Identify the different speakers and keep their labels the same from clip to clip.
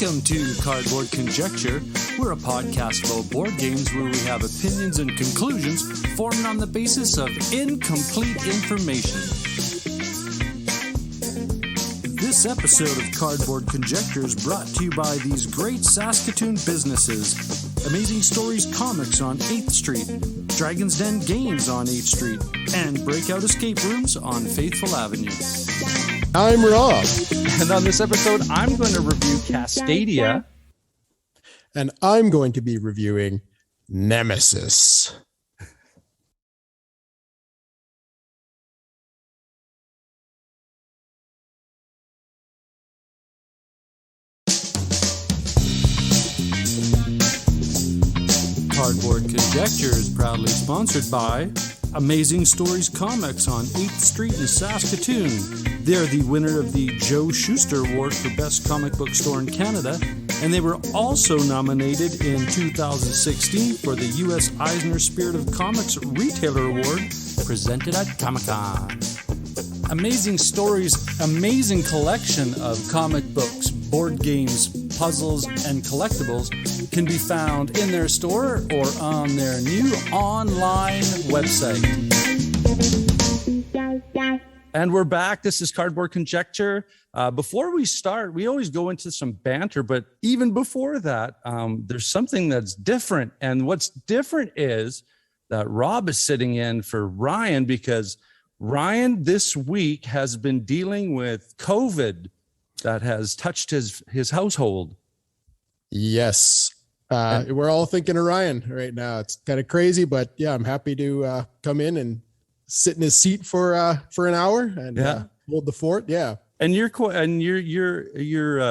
Speaker 1: Welcome to Cardboard Conjecture. We're a podcast about board games where we have opinions and conclusions formed on the basis of incomplete information. This episode of Cardboard Conjecture is brought to you by these great Saskatoon businesses: Amazing Stories Comics on 8th Street, Dragon's Den Games on 8th Street, and Breakout Escape Rooms on Faithful Avenue.
Speaker 2: I'm Rob.
Speaker 3: And on this episode, I'm going to review Cascadia.
Speaker 2: And I'm going to be reviewing Nemesis.
Speaker 1: Cardboard Conjecture is proudly sponsored by Amazing Stories Comics on 8th Street in Saskatoon. They are the winner of the Joe Shuster Award for Best Comic Book Store in Canada, and they were also nominated in 2016 for the U.S. Eisner Spirit of Comics Retailer Award presented at Comic-Con. Amazing Stories' amazing collection of comic books, board games, puzzles, and collectibles can be found in their store or on their new online website.
Speaker 3: And we're back. This is Cardboard Conjecture. Before we start, we always go into some banter, but even before that, there's something that's different. And what's different is that Rob is sitting in for Ryan because Ryan this week has been dealing with COVID that has touched his household.
Speaker 2: Yes. We're all thinking of Ryan right now. It's kind of crazy, but yeah, I'm happy to come in and sit in his seat for an hour and hold the fort. Yeah.
Speaker 3: And you're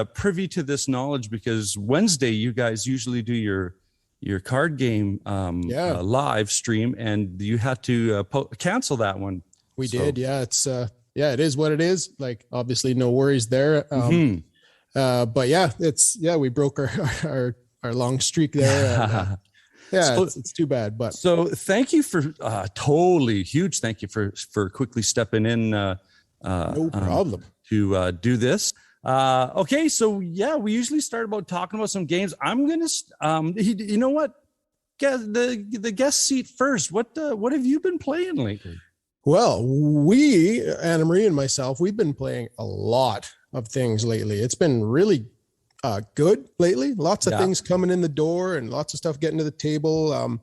Speaker 3: privy to this knowledge because Wednesday you guys usually do your card game live stream, and you had to cancel that one.
Speaker 2: We did. Yeah. It's it is what it is. Like, obviously no worries there. But we broke our long streak there. It's too bad, but
Speaker 3: so thank you for totally huge. Thank you for quickly stepping in. No
Speaker 2: problem.
Speaker 3: To do this. Okay. So we usually start about talking about some games. I'm going to, you know what? The guest seat first. What have you been playing lately?
Speaker 2: Well, Anna Marie and myself, we've been playing a lot of things lately. It's been really good lately. Lots of things coming in the door and lots of stuff getting to the table. A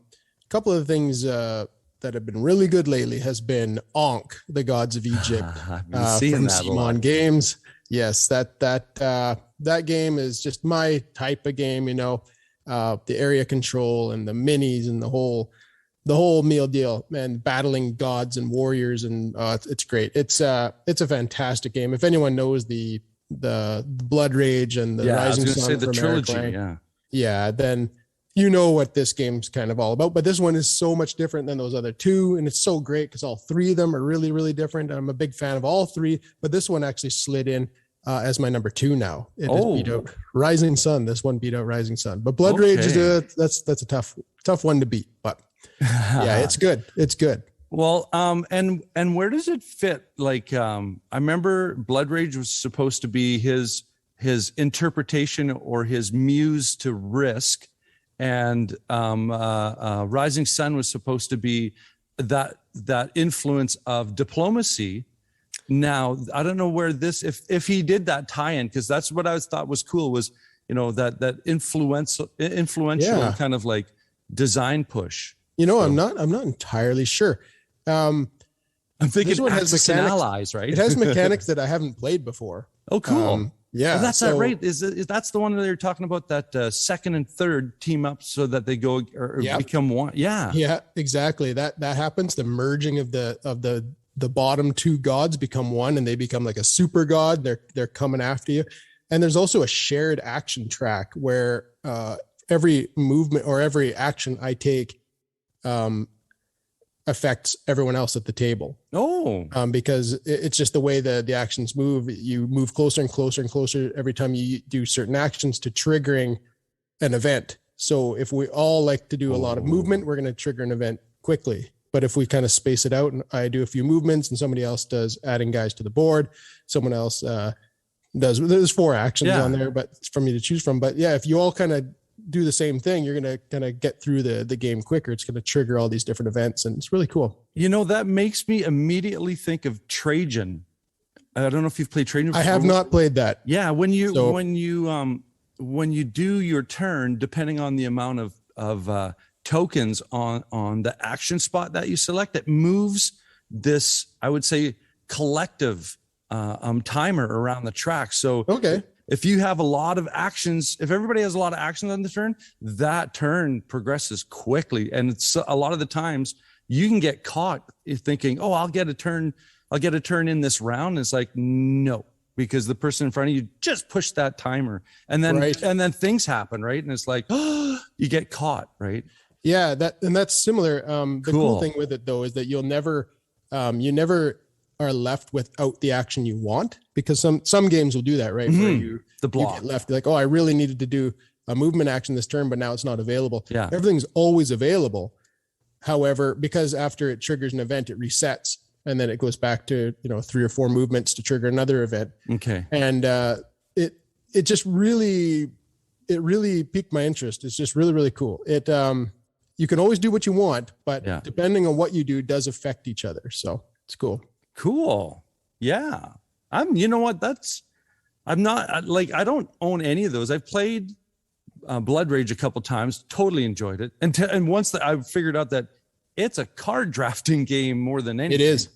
Speaker 2: couple of things that have been really good lately has been Ankh, the Gods of Egypt, from Simon Games. Yes, that game is just my type of game. You know, the area control and the minis and the whole meal deal, man, battling gods and warriors, and it's great. It's a fantastic game. If anyone knows the Blood Rage and the Rising Sun,
Speaker 3: the trilogy,
Speaker 2: then you know what this game's kind of all about. But this one is so much different than those other two, and it's so great because all three of them are really, really different. I'm a big fan of all three, but this one actually slid in as my number 2 now. It has beat out Rising Sun. This one beat out Rising Sun, but Blood Rage is that's a tough one to beat, but it's good. It's good.
Speaker 3: Well, and where does it fit? Like, I remember Blood Rage was supposed to be his interpretation or his muse to Risk, and Rising Sun was supposed to be that influence of diplomacy. Now, I don't know where this, if he did that tie-in, because that's what I thought was cool, was, you know, that influential kind of like design push.
Speaker 2: You know, so, I'm not entirely sure.
Speaker 3: I'm thinking this one has mechanics, and allies, right?
Speaker 2: It has mechanics that I haven't played before.
Speaker 3: Oh, cool.
Speaker 2: Well,
Speaker 3: that's that right. Is that's the one that you're talking about, that second and third team up so that they go or become one? Yeah,
Speaker 2: exactly. That happens. The merging of the bottom two gods become one, and they become like a super god. They're coming after you. And there's also a shared action track where every movement or every action I take affects everyone else at the table. Because it's just the way the actions move. You move closer and closer and closer every time you do certain actions to triggering an event. So if we all like to do a lot of movement, we're going to trigger an event quickly. But if we kind of space it out and I do a few movements and somebody else does adding guys to the board, someone else There's 4 actions on there, but it's for me to choose from. But yeah, if you all kind of do the same thing, you're going to kind of get through the game quicker. It's going to trigger all these different events, and it's really cool.
Speaker 3: That makes me immediately think of Trajan. I don't know if you've played Trajan before.
Speaker 2: I have not played that.
Speaker 3: Yeah, when you do your turn, depending on the amount of tokens on the action spot that you select, it moves this, I would say, collective timer around the track. So if you have a lot of actions, if everybody has a lot of actions on the turn, that turn progresses quickly. And it's a lot of the times you can get caught thinking, oh, I'll get a turn in this round. It's like, no, because the person in front of you just pushed that timer, and then things happen, right? And it's like, oh, you get caught, right?
Speaker 2: Yeah, that's similar. The cool thing with it though is that you never are left without the action you want, because some games will do that, right? Where you get left like, oh, I really needed to do a movement action this turn, but now it's not available.
Speaker 3: Yeah,
Speaker 2: everything's always available. However, because after it triggers an event, it resets, and then it goes back to 3 or 4 movements to trigger another event.
Speaker 3: Okay,
Speaker 2: and it just really piqued my interest. It's just really, really cool. It you can always do what you want, but depending on what you do does affect each other. So it's cool.
Speaker 3: Cool. Yeah. I don't own any of those. I've played Blood Rage a couple times, totally enjoyed it. And once that I figured out that it's a card drafting game more than anything.
Speaker 2: It is.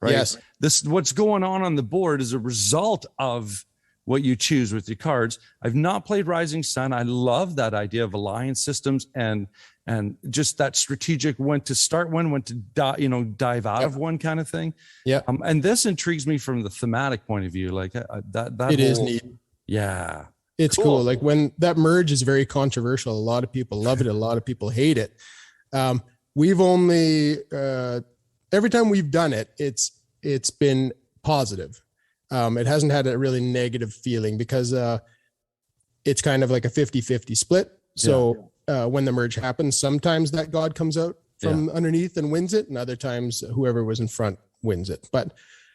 Speaker 3: Right?
Speaker 2: Yes.
Speaker 3: What's going on the board is a result of what you choose with your cards. I've not played Rising Sun. I love that idea of alliance systems and just that strategic when to start one, when to dive out of one kind of thing.
Speaker 2: Yeah.
Speaker 3: And this intrigues me from the thematic point of view. Like that
Speaker 2: it is neat.
Speaker 3: Yeah.
Speaker 2: It's cool. Like when that merge is very controversial. A lot of people love it. A lot of people hate it. We've only, every time we've done it, it's been positive. It hasn't had a really negative feeling because it's kind of like a 50-50 split. So when the merge happens, sometimes that god comes out from underneath and wins it, and other times whoever was in front wins it. But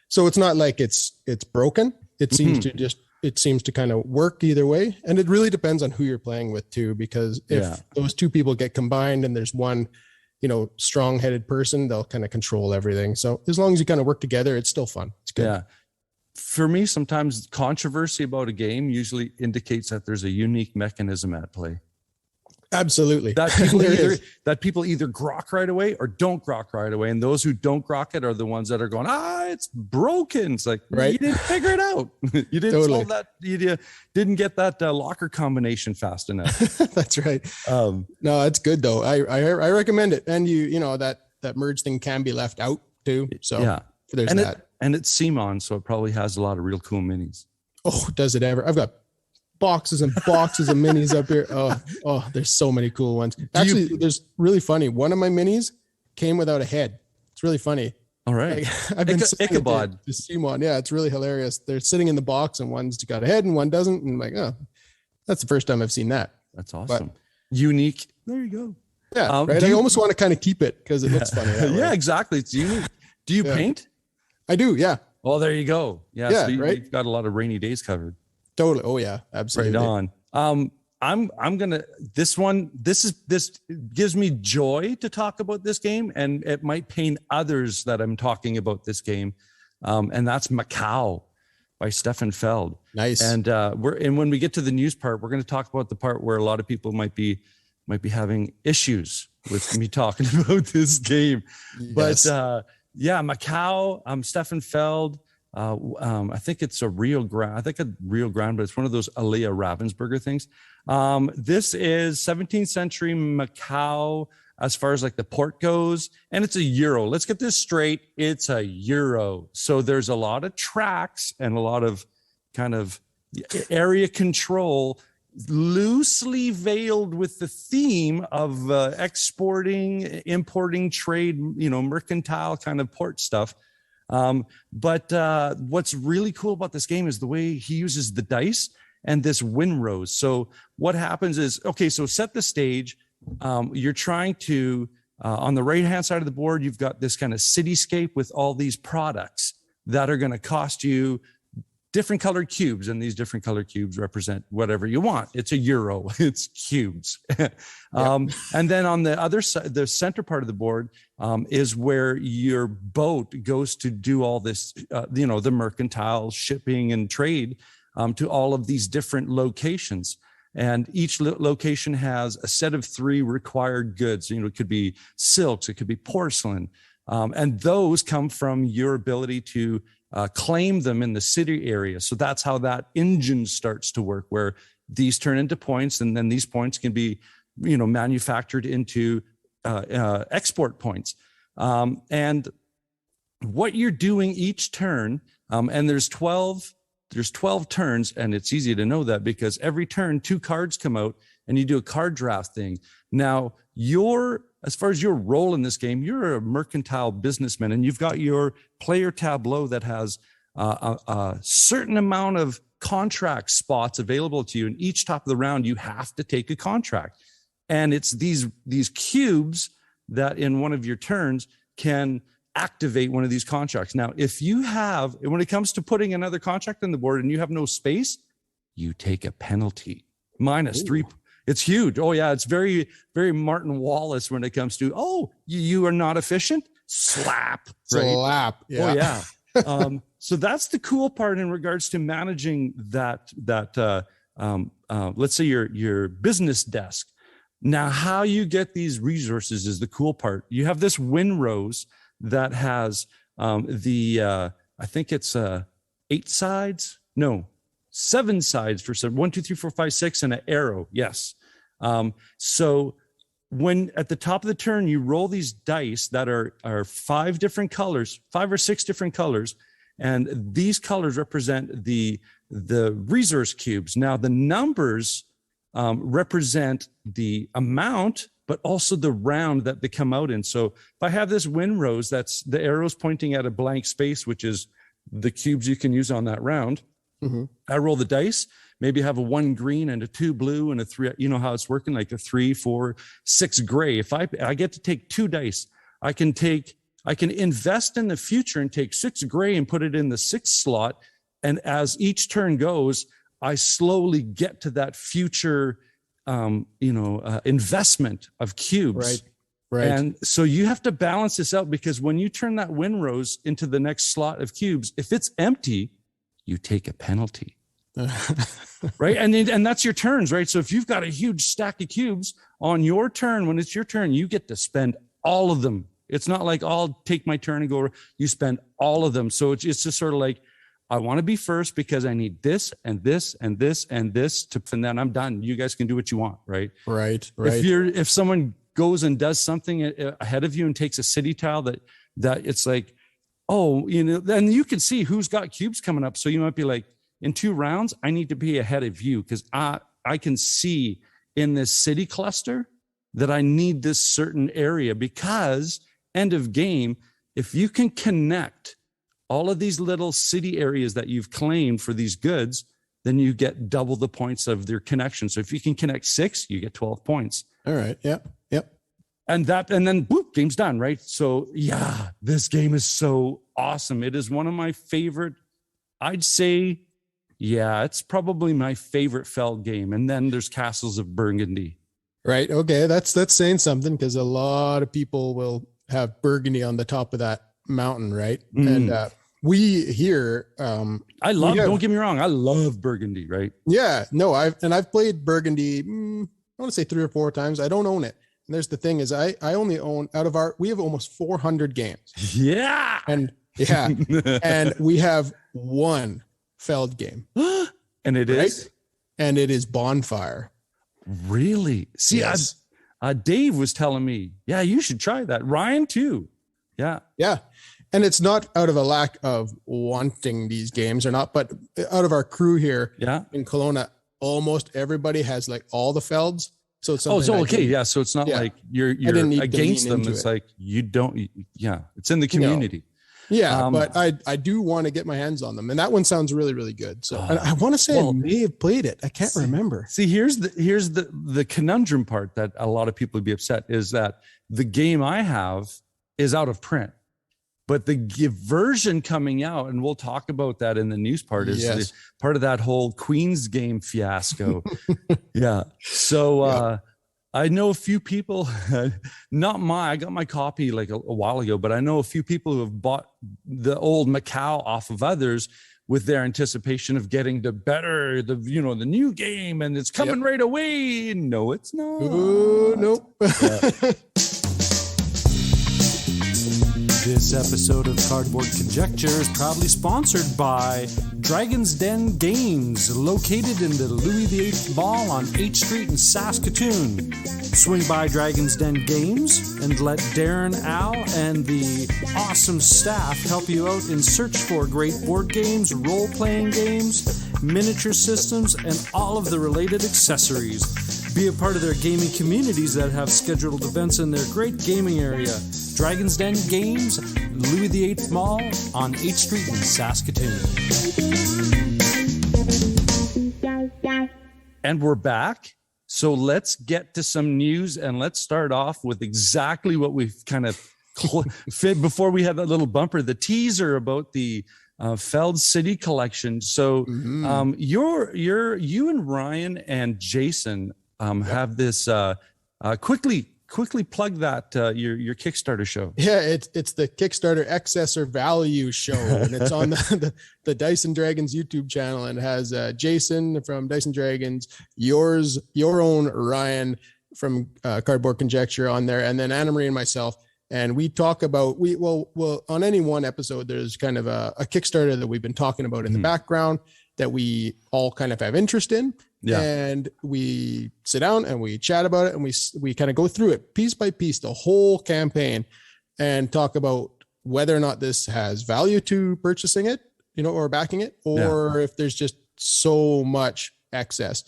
Speaker 2: so it's not like it's broken. It seems to kind of work either way, and it really depends on who you're playing with too. Because if those two people get combined and there's one strong-headed person, they'll kind of control everything. So as long as you kind of work together, it's still fun. It's good. Yeah.
Speaker 3: For me, sometimes controversy about a game usually indicates that there's a unique mechanism at play.
Speaker 2: Absolutely.
Speaker 3: That people either grok right away or don't grok right away. And those who don't grok it are the ones that are going, it's broken. It's like, you didn't figure it out. You didn't solve that. You didn't get that locker combination fast enough.
Speaker 2: That's right. No, it's good though. I recommend it. And that merge thing can be left out too. So there's that.
Speaker 3: And it's Simon, so it probably has a lot of real cool minis.
Speaker 2: Oh, does it ever? I've got boxes and boxes of minis up here. Oh, there's so many cool ones. Actually, there's really funny. One of my minis came without a head. It's really funny.
Speaker 3: All right.
Speaker 2: I've been Ichabod to Simon. Yeah, it's really hilarious. They're sitting in the box and one's got a head and one doesn't. And I'm like, that's the first time I've seen that.
Speaker 3: That's awesome. But, unique. There you go.
Speaker 2: Yeah, right. I almost want to kind of keep it because it looks funny.
Speaker 3: Yeah, exactly. It's unique. Do you paint?
Speaker 2: I do, yeah.
Speaker 3: Well, there you go. Yeah, so you've got a lot of rainy days covered.
Speaker 2: Totally. Oh yeah, absolutely.
Speaker 3: Right on. I'm gonna this gives me joy to talk about this game, and it might pain others that I'm talking about this game. And that's Macao by Stefan Feld.
Speaker 2: Nice.
Speaker 3: And when we get to the news part, we're going to talk about the part where a lot of people might be having issues with me talking about this game. Yes. But Macao, Stefan Feld. I think it's a Rio Grande. But it's one of those Aliyah Ravensburger things. This is 17th century Macao as far as like the port goes, and it's a Euro. Let's get this straight. It's a Euro. So there's a lot of tracks and a lot of kind of area control, loosely veiled with the theme of exporting, importing, trade, mercantile kind of port stuff. But what's really cool about this game is the way he uses the dice and this win rose. So what happens is, so set the stage. You're trying to, on the right-hand side of the board, you've got this kind of cityscape with all these products that are going to cost you different colored cubes, and these different colored cubes represent whatever you want. It's a euro. It's cubes. And then on the other side, the center part of the board is where your boat goes to do all this, the mercantile shipping and trade to all of these different locations. And each location has a set of 3 required goods. It could be silks, it could be porcelain. And those come from your ability to claim them in the city area. So that's how that engine starts to work, where these turn into points, and then these points can be, manufactured into export points. And what you're doing each turn, and there's 12 turns, and it's easy to know that because every turn 2 cards come out and you do a card draft thing. Now, as far as your role in this game, you're a mercantile businessman, and you've got your player tableau that has a certain amount of contract spots available to you. And each top of the round, you have to take a contract. And it's these cubes that in one of your turns can activate one of these contracts. Now, when it comes to putting another contract on the board and you have no space, you take a penalty. -3. It's huge. Oh yeah. It's very, very Martin Wallace when it comes to, you are not efficient. Slap. Right?
Speaker 2: Slap. Yeah.
Speaker 3: Oh yeah. So that's the cool part in regards to managing that let's say your business desk. Now, how you get these resources is the cool part. You have this Winrose that has I think it's 8 sides. No, 7 sides for some 1, 2, 3, 4, 5, 6, and an arrow. Yes. So when at the top of the turn, you roll these dice that are 5 different colors, 5 or 6 different colors. And these colors represent the resource cubes. Now the numbers represent the amount, but also the round that they come out in. So if I have this Winrose, that's the arrows pointing at a blank space, which is the cubes you can use on that round. Mm-hmm. I roll the dice, maybe have a 1 green and a 2 blue and a 3, you know how it's working, like a 3, 4, 6 gray. If I get to take 2 dice, I can invest in the future and take 6 gray and put it in the 6th slot. And as each turn goes, I slowly get to that future, investment of cubes.
Speaker 2: Right.
Speaker 3: And so you have to balance this out, because when you turn that Winrose into the next slot of cubes, if it's empty, you take a penalty. Right. And that's your turns, right? So if you've got a huge stack of cubes on your turn, when it's your turn, you get to spend all of them. It's not like I'll take my turn and go, you spend all of them. So it's just sort of like, I want to be first because I need this and this and this and this and then I'm done. You guys can do what you want. Right.
Speaker 2: Right.
Speaker 3: If someone goes and does something ahead of you and takes a city tile that it's like, then you can see who's got cubes coming up. So you might be like, in 2 rounds, I need to be ahead of you because I can see in this city cluster that I need this certain area, because end of game, if you can connect all of these little city areas that you've claimed for these goods, then you get double the points of their connection. So if you can connect 6, you get 12 points.
Speaker 2: All right. Yep.
Speaker 3: And then boop, game's done, right? So yeah, this game is so awesome. It is one of my favorite, I'd say, it's probably my favorite Feld game. And then there's Castles of Burgundy.
Speaker 2: Right. Okay. That's saying something, because a lot of people will have Burgundy on the top of that mountain, right? And we here
Speaker 3: don't get me wrong, I love Burgundy, right?
Speaker 2: Yeah, no, I've played Burgundy, I want to say 3 or 4 times. I don't own it. And there's the thing is I only own, we have almost 400 games.
Speaker 3: Yeah.
Speaker 2: And we have 1 Feld game.
Speaker 3: And it is?
Speaker 2: And it is Bonfire.
Speaker 3: Really? See, yes. Dave was telling me, you should try that. Ryan too. Yeah.
Speaker 2: Yeah. And it's not out of a lack of wanting these games or not, but out of our crew here in Kelowna, almost everybody has like all the Felds. So it's
Speaker 3: okay. Yeah. So it's not like you're against them. It's like you don't. Yeah. It's in the community.
Speaker 2: No. Yeah. But I do want to get my hands on them. And that one sounds really, really good. So and I want to say I may have played it. I can't remember.
Speaker 3: See, here's the conundrum part that a lot of people would be upset is that the game I have is out of print. But the version coming out, and we'll talk about that in the news part, is part of that whole Queen's game fiasco. Yeah. So I know a few people, I got my copy like a while ago, but I know a few people who have bought the old Macao off of others with their anticipation of getting the new game, and it's coming right away. No, it's not.
Speaker 2: Ooh, nope.
Speaker 1: This episode of Cardboard Conjecture is proudly sponsored by Dragon's Den Games, located in the Louis VIII Mall on 8th Street in Saskatoon. Swing by Dragon's Den Games and let Darren, Al, and the awesome staff help you out in search for great board games, role-playing games, miniature systems, and all of the related accessories. Be a part of their gaming communities that have scheduled events in their great gaming area. Dragon's Den Games, Louis VIII Mall on 8th Street in Saskatoon.
Speaker 3: And we're back. So let's get to some news, and let's start off with exactly what we've kind of fit before we had that little bumper, the teaser about the Feld City Collection. So you and Ryan and Jason have this quickly plug that your Kickstarter show.
Speaker 2: Yeah, it's the Kickstarter Excess or Value show, and it's on the Dice and Dragons YouTube channel, and it has Jason from Dice and Dragons, your own Ryan from Cardboard Conjecture on there, and then Anna Marie and myself. And we talk about on any one episode, there's kind of a Kickstarter that we've been talking about in the background that we all kind of have interest in. Yeah. And we sit down and we chat about it, and we kind of go through it piece by piece, the whole campaign, and talk about whether or not this has value to purchasing it, or backing it, or if there's just so much excess.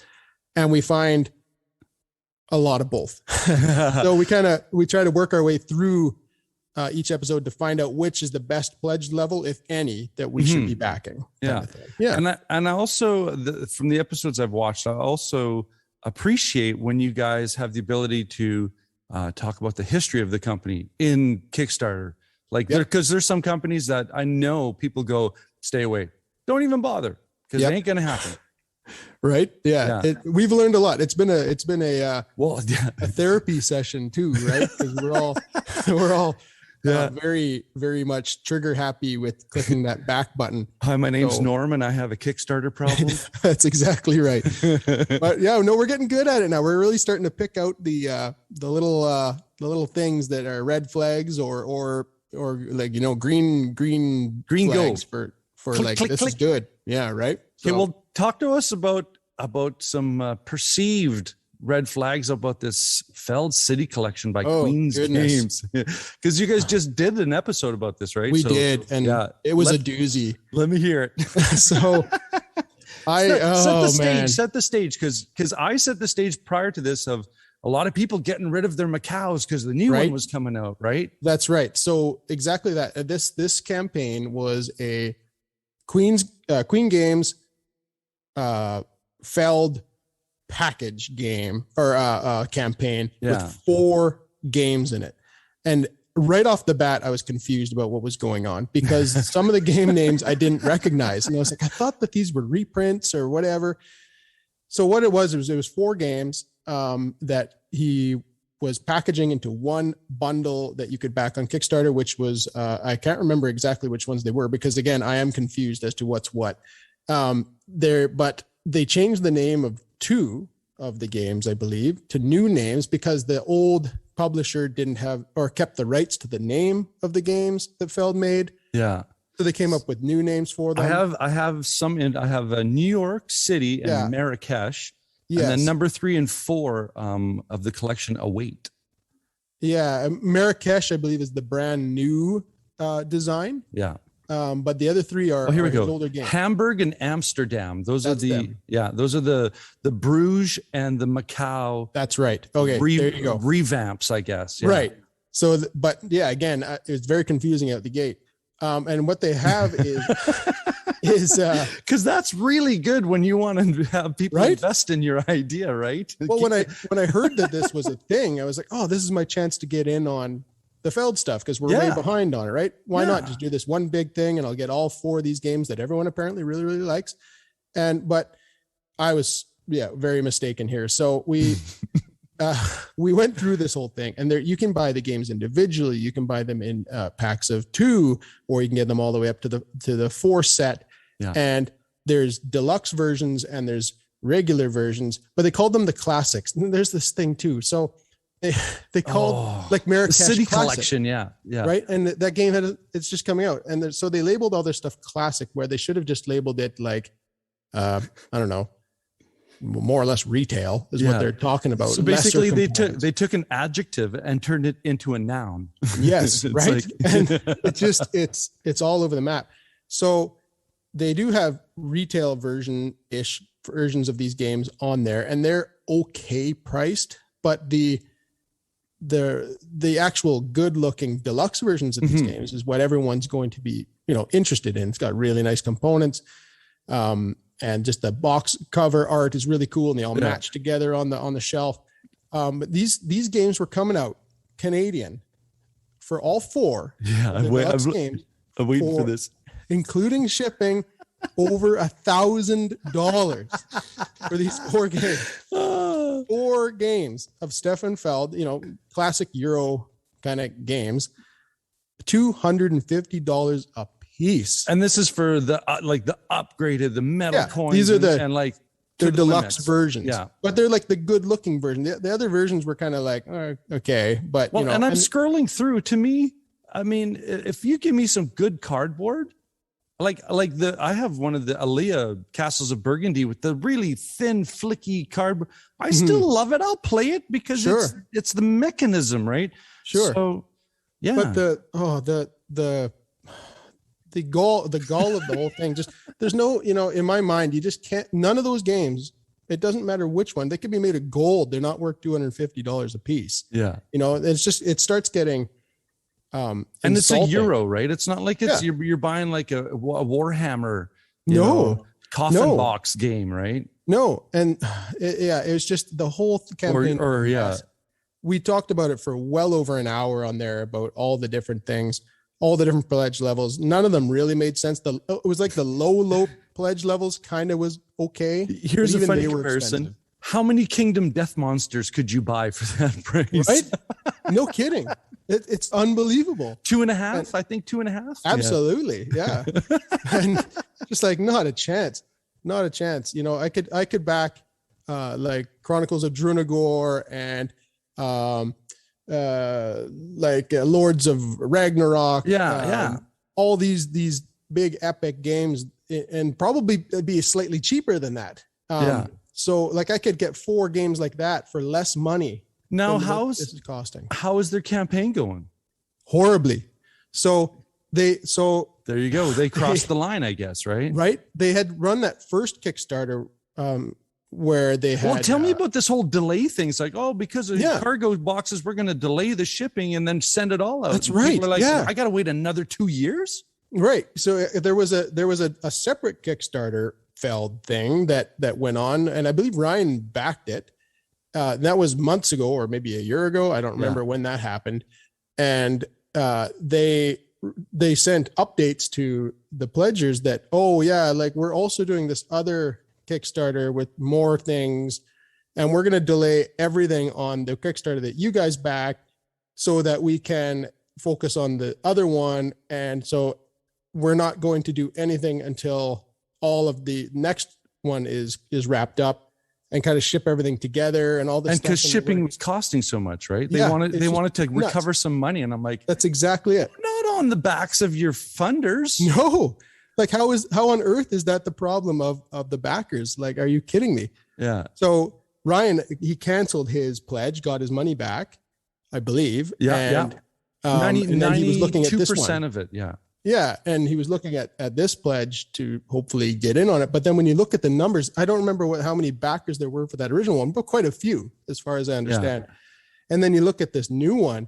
Speaker 2: And we find a lot of both. So we try to work our way through each episode to find out which is the best pledge level, if any, that we should be backing.
Speaker 3: Yeah. And I also, from the episodes I've watched, I also appreciate when you guys have the ability to talk about the history of the company in Kickstarter. Because there's some companies that I know people go, stay away, don't even bother, because it ain't going to happen.
Speaker 2: Right. Yeah. We've learned a lot. It's been a therapy session too, right? Because we're all very, very much trigger happy with clicking that back button.
Speaker 3: Hi, my name's Norm, and I have a Kickstarter problem.
Speaker 2: That's exactly right. But we're getting good at it now. We're really starting to pick out the little things that are red flags or green flags for click, this click. Is good. Yeah. Right.
Speaker 3: Okay. Well, talk to us about some perceived red flags about this Feld City Collection by Queen's Games, because you guys just did an episode about this, right?
Speaker 2: We did, and it was a doozy.
Speaker 3: Let me hear it.
Speaker 2: So
Speaker 3: set the stage, because I set the stage prior to this of a lot of people getting rid of their Macaos because the new one was coming out, right?
Speaker 2: That's right. So exactly that. This campaign was a Queen Games Feld package game or campaign with 4 games in it. And right off the bat, I was confused about what was going on, because some of the game names I didn't recognize. And I was like, I thought that these were reprints or whatever. So what it was 4 games that he was packaging into one bundle that you could back on Kickstarter, which was, I can't remember exactly which ones they were, because again, I am confused as to what's what. But they changed the name of 2 of the games, I believe, to new names, because the old publisher didn't have or kept the rights to the name of the games that Feld made. Yeah. So they came up with new names for them.
Speaker 3: I have a New York City and Marrakesh. Yes. And then number 3 and 4 of the collection await.
Speaker 2: Yeah. Marrakesh, I believe, is the brand new design. Yeah. But the other 3 are
Speaker 3: here we go.
Speaker 2: Older games.
Speaker 3: Hamburg and Amsterdam. Those are the Bruges and the Macau.
Speaker 2: That's right. Okay, there you go.
Speaker 3: Revamps, I guess.
Speaker 2: Yeah. Right. So, again, it was very confusing out the gate. And what they have is
Speaker 3: because that's really good when you want to have people invest in your idea, right?
Speaker 2: Well, when I heard that this was a thing, I was like, oh, this is my chance to get in on the Feld stuff because we're way behind on it, right? Why not just do this one big thing and I'll get all 4 of these games that everyone apparently really, really likes. But I was, very mistaken here. So we went through this whole thing, and there you can buy the games individually. You can buy them in packs of 2, or you can get them all the way up to the 4 set. Yeah. And there's deluxe versions and there's regular versions, but they called them the classics. And there's this thing too. So they called like Marrakesh
Speaker 3: City
Speaker 2: Classic,
Speaker 3: Collection. Yeah.
Speaker 2: Right. And that game it's just coming out. And so they labeled all their stuff classic, where they should have just labeled it like, I don't know, more or less retail is what they're talking about.
Speaker 3: So basically they took an adjective and turned it into a noun.
Speaker 2: Yes. Right. And it's all over the map. So they do have retail versions of these games on there, and they're okay priced, but the actual good looking deluxe versions of these games is what everyone's going to be, interested in. It's got really nice components. And just the box cover art is really cool, and they all match together on the shelf. But these games were coming out Canadian for all 4.
Speaker 3: Yeah, I'm waiting for this,
Speaker 2: including shipping, over $1,000 for these 4 games. 4 games of Stefan Feld, classic Euro kind of games, $250 a piece.
Speaker 3: And this is for the upgraded, the metal coins.
Speaker 2: These are
Speaker 3: they're
Speaker 2: deluxe versions. Yeah, but they're like the good looking version. The other versions were kind of like, okay, but
Speaker 3: and I'm scrolling through. To me, I mean, if you give me some good cardboard, I have one of the Alea Castles of Burgundy with the really thin, flicky cardboard. I still love it. I'll play it because it's the mechanism, right?
Speaker 2: Sure.
Speaker 3: So, yeah.
Speaker 2: But the gall of the whole thing, just there's no, in my mind, you just can't. None of those games, it doesn't matter which one, they could be made of gold. They're not worth $250 a piece.
Speaker 3: Yeah.
Speaker 2: It's just, it starts getting.
Speaker 3: And it's a Euro, right? It's not like you're buying like a Warhammer, coffin box game, right?
Speaker 2: No. And it was just the whole campaign. We talked about it for well over an hour on there about all the different things, all the different pledge levels. None of them really made sense. It was like the low pledge levels kind of was okay.
Speaker 3: Here's a funny comparison. How many Kingdom Death Monsters could you buy for that price?
Speaker 2: Right? No kidding. It's unbelievable.
Speaker 3: 2.5, I think 2.5.
Speaker 2: Absolutely. Yeah. And just like, not a chance. I could back like Chronicles of Drunagor and Lords of Ragnarok. All these big epic games, and probably be slightly cheaper than that. So like I could get 4 games like that for less money.
Speaker 3: Now, how is their campaign going?
Speaker 2: Horribly. So there
Speaker 3: you go. They crossed the line, I guess, right?
Speaker 2: Right. They had run that first Kickstarter where they had.
Speaker 3: Well, tell me about this whole delay thing. It's like, because of cargo boxes, we're going to delay the shipping and then send it all out.
Speaker 2: That's right.
Speaker 3: Like, I got to wait another 2 years.
Speaker 2: Right. So there was a separate Kickstarter Feld thing that went on, and I believe Ryan backed it. That was months ago, or maybe a year ago. I don't remember when that happened. And they sent updates to the pledgers that, we're also doing this other Kickstarter with more things, and we're going to delay everything on the Kickstarter that you guys back so that we can focus on the other one. And so we're not going to do anything until all of the next one is wrapped up, and kind of ship everything together and all this.
Speaker 3: And because shipping was costing so much, right? They wanted to recover some money. And I'm like,
Speaker 2: that's exactly it.
Speaker 3: Not on the backs of your funders.
Speaker 2: No. Like how on earth is that the problem of the backers? Like, are you kidding me?
Speaker 3: Yeah.
Speaker 2: So Ryan, he canceled his pledge, got his money back, I believe.
Speaker 3: Yeah.
Speaker 2: And then he was looking at this one.
Speaker 3: 92% of it. Yeah.
Speaker 2: Yeah. And he was looking at this pledge to hopefully get in on it. But then when you look at the numbers, I don't remember how many backers there were for that original one, but quite a few, as far as I understand. Yeah. And then you look at this new one,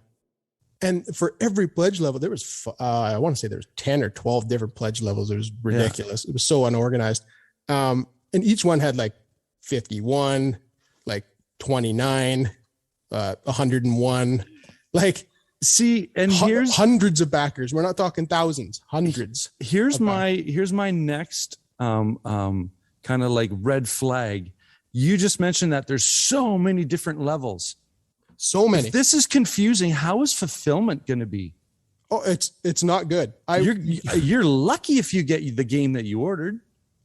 Speaker 2: and for every pledge level, there was, I want to say there was 10 or 12 different pledge levels. It was ridiculous. Yeah. It was so unorganized. And each one had like 51, like 29, 101. Like,
Speaker 3: See, and here's
Speaker 2: hundreds of backers. We're not talking thousands, hundreds.
Speaker 3: Here's my next kind of like red flag. You just mentioned that there's so many different levels.
Speaker 2: So many.
Speaker 3: If this is confusing, how is fulfillment going to be?
Speaker 2: Oh, it's not good.
Speaker 3: You're lucky if you get the game that you ordered.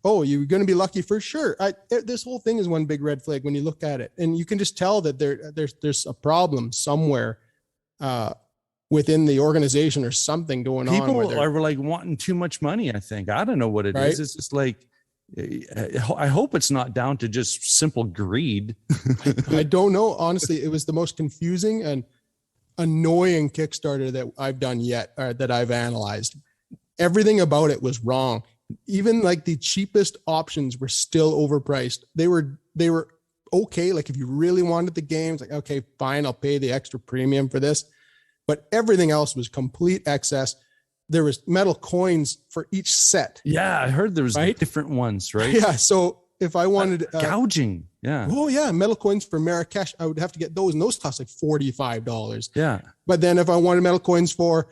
Speaker 2: Oh, you're going to be lucky for sure. This whole thing is one big red flag when you look at it, and you can just tell that there's a problem somewhere within the organization or something going on.
Speaker 3: People are like wanting too much money. I think I don't know what it is. It's just like I hope it's not down to just simple greed.
Speaker 2: I don't know. Honestly, it was the most confusing and annoying Kickstarter that I've done yet, or that I've analyzed. Everything about it was wrong. Even like the cheapest options were still overpriced. They were okay. Like if you really wanted the games, like, okay, fine, I'll pay the extra premium for this. But everything else was complete excess. There was metal coins for each set.
Speaker 3: Yeah, I heard there was different ones, right?
Speaker 2: Yeah. So if I wanted
Speaker 3: gouging, yeah.
Speaker 2: Oh yeah, metal coins for Marrakesh, I would have to get those, and those cost like $45.
Speaker 3: Yeah.
Speaker 2: But then if I wanted metal coins for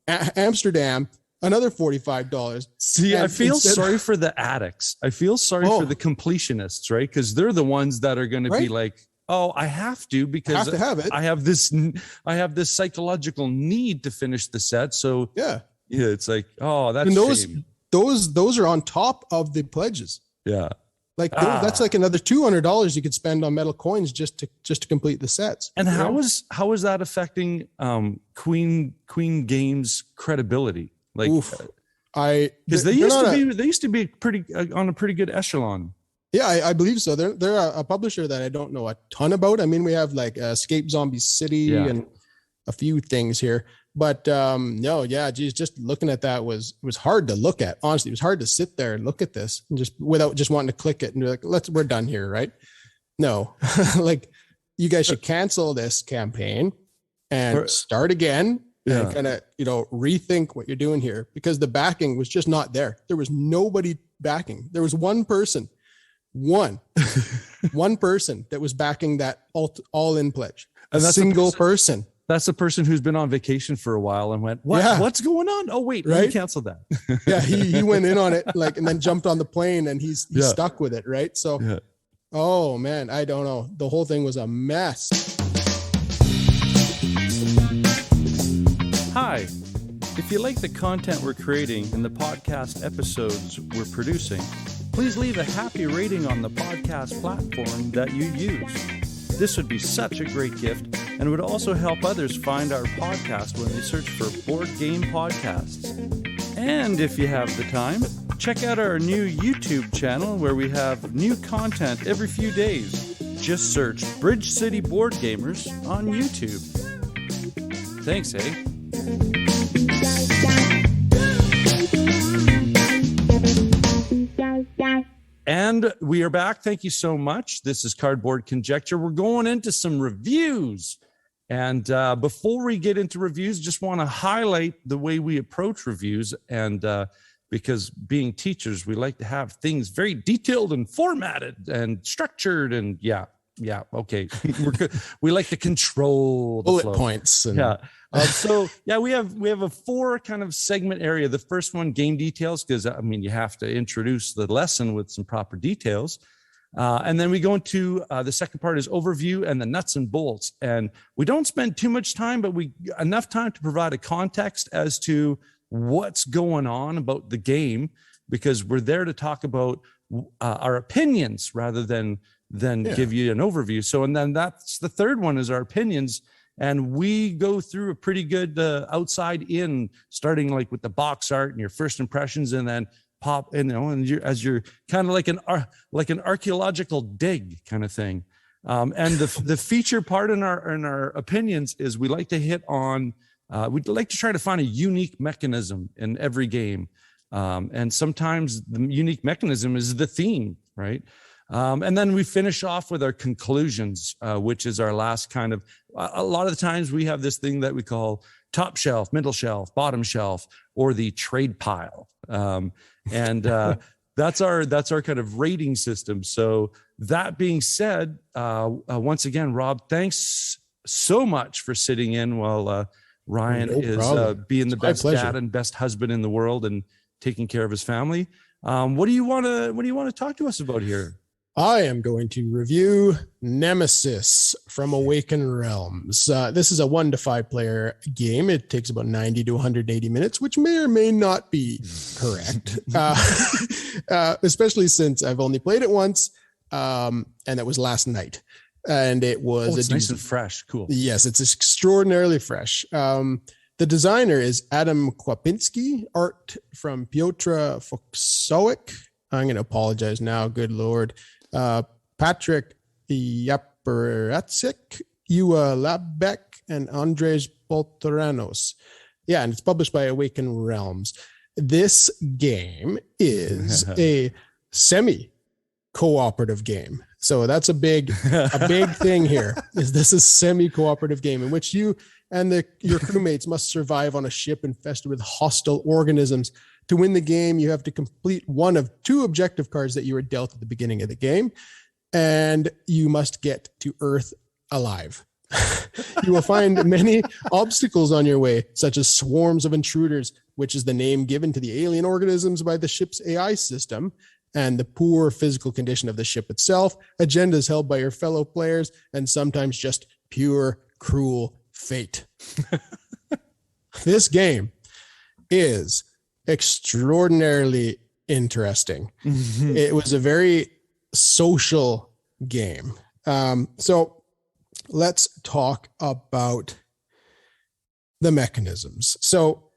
Speaker 2: Amsterdam, another $45.
Speaker 3: See, I feel sorry for the addicts. I feel sorry for the completionists, right? Because they're the ones that are going to be like, oh, I have to because
Speaker 2: have to have it.
Speaker 3: I have this psychological need to finish the set. So yeah, it's like, oh, that's
Speaker 2: and those are on top of the pledges.
Speaker 3: Yeah.
Speaker 2: Like that's like another $200 you could spend on metal coins just to complete the sets.
Speaker 3: And how is that affecting Queen Games credibility? Like, because they used to be pretty on a pretty good echelon.
Speaker 2: Yeah, I believe so. They're a publisher that I don't know a ton about. I mean, we have like Escape Zombie City and a few things here, but just looking at that was hard to look at. Honestly, it was hard to sit there and look at this and just without just wanting to click it and be like, we're done here, right? No, like you guys should cancel this campaign and start again. And kind of, rethink what you're doing here, because the backing was just not there. There was nobody backing. There was one person that was backing that all-in pledge. And that's single person.
Speaker 3: That's the person who's been on vacation for a while and went, what's going on? Oh, wait, right? Canceled that.
Speaker 2: Yeah, he went in on it and then jumped on the plane and he's stuck with it, right? So, oh man, I don't know. The whole thing was a mess.
Speaker 1: Hi. If you like the content we're creating and the podcast episodes we're producing, please leave a happy rating on the podcast platform that you use. This would be such a great gift and would also help others find our podcast when they search for board game podcasts. And if you have the time, check out our new YouTube channel where we have new content every few days. Just search Bridge City Board Gamers on YouTube. Thanks, eh? And we are back. Thank you so much. This is Cardboard Conjecture. We're going into some reviews. And before we get into reviews, just want to highlight the way we approach reviews. And because being teachers, we like to have things very detailed and formatted and structured. And okay. We like to control the
Speaker 2: bullet
Speaker 3: flow.
Speaker 2: Points.
Speaker 3: And, we have a 4 kind of segment area. The first one, game details, because you have to introduce the lesson with some proper details. And then we go into the second part is overview and the nuts and bolts. And we don't spend too much time, but enough time to provide a context as to what's going on about the game, because we're there to talk about our opinions rather than give you an overview. So, and then that's the third one is our opinions. And we go through a pretty good outside in, starting like with the box art and your first impressions, and then as you're kind of like an archaeological dig kind of thing. And the feature part in our opinions is we like to hit on, we'd like to try to find a unique mechanism in every game. And sometimes the unique mechanism is the theme, right? And then we finish off with our conclusions, which is our last kind of, a lot of the times we have this thing that we call top shelf, middle shelf, bottom shelf, or the trade pile. That's our kind of rating system. So that being said, once again, Rob, thanks so much for sitting in while Ryan is being the best dad and best husband in the world and taking care of his family. What do you want to talk to us about here?
Speaker 2: I am going to review Nemesis from Awaken Realms. This is a 1 to 5 player game. It takes about 90 to 180 minutes, which may or may not be correct, especially since I've only played it once, and that was last night. And it was
Speaker 3: it's nice and fresh. Cool.
Speaker 2: Yes, it's extraordinarily fresh. The designer is Adam Kwapinski, art from Piotr Foksowic. I'm going to apologize now. Good Lord. Patrick Yaparacek, Ewa Labek, and Andres Boltoranos. Yeah, and it's published by Awaken Realms. This game is a semi-cooperative game. So that's a big thing here. Is this a semi-cooperative game in which you and your crewmates must survive on a ship infested with hostile organisms. To win the game, you have to complete one of 2 objective cards that you were dealt at the beginning of the game, and you must get to Earth alive. You will find many obstacles on your way, such as swarms of intruders, which is the name given to the alien organisms by the ship's AI system, and the poor physical condition of the ship itself, agendas held by your fellow players, and sometimes just pure cruel fate. This game is extraordinarily interesting. Mm-hmm. It was a very social game. So let's talk about the mechanisms. So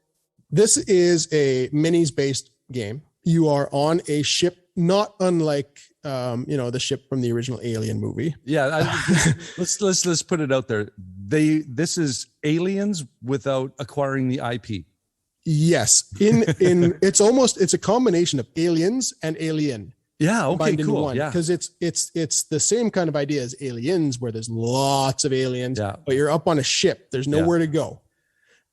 Speaker 2: this is a minis based game. You are on a ship, not unlike the ship from the original Alien movie.
Speaker 3: Yeah, let's put it out there. This is Aliens without acquiring the IP.
Speaker 2: Yes, it's a combination of Aliens and Alien.
Speaker 3: Yeah, okay, cool. One,
Speaker 2: yeah, because it's the same kind of idea as Aliens, where there's lots of aliens, but you're up on a ship. There's nowhere to go.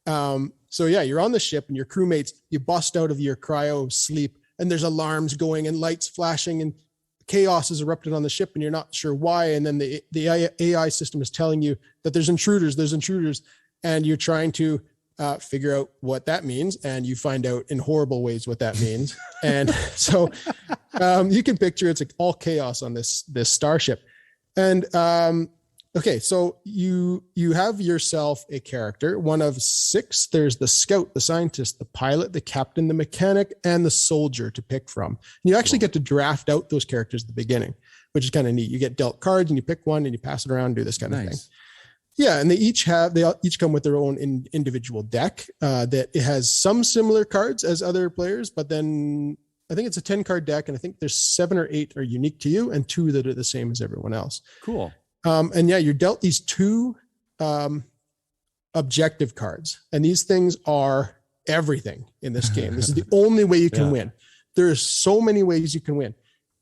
Speaker 2: So yeah, you're on the ship and your crewmates, you bust out of your cryo sleep and there's alarms going and lights flashing and chaos has erupted on the ship and you're not sure why. And then the AI system is telling you that there's intruders and you're trying to figure out what that means. And you find out in horrible ways what that means. And so you can picture it's like all chaos on this starship. And okay, so you have yourself a character, one of 6. There's the scout, the scientist, the pilot, the captain, the mechanic, and the soldier to pick from. And you actually get to draft out those characters at the beginning, which is kind of neat. You get dealt cards and you pick one and you pass it around and do this kind of thing. Yeah, and they each come with their own individual deck that it has some similar cards as other players, but then I think it's a 10-card deck, and I think there's 7 or 8 are unique to you and 2 that are the same as everyone else.
Speaker 3: Cool.
Speaker 2: And yeah, you're dealt these 2 objective cards, and these things are everything in this game. This is the only way you can win. There's so many ways you can win.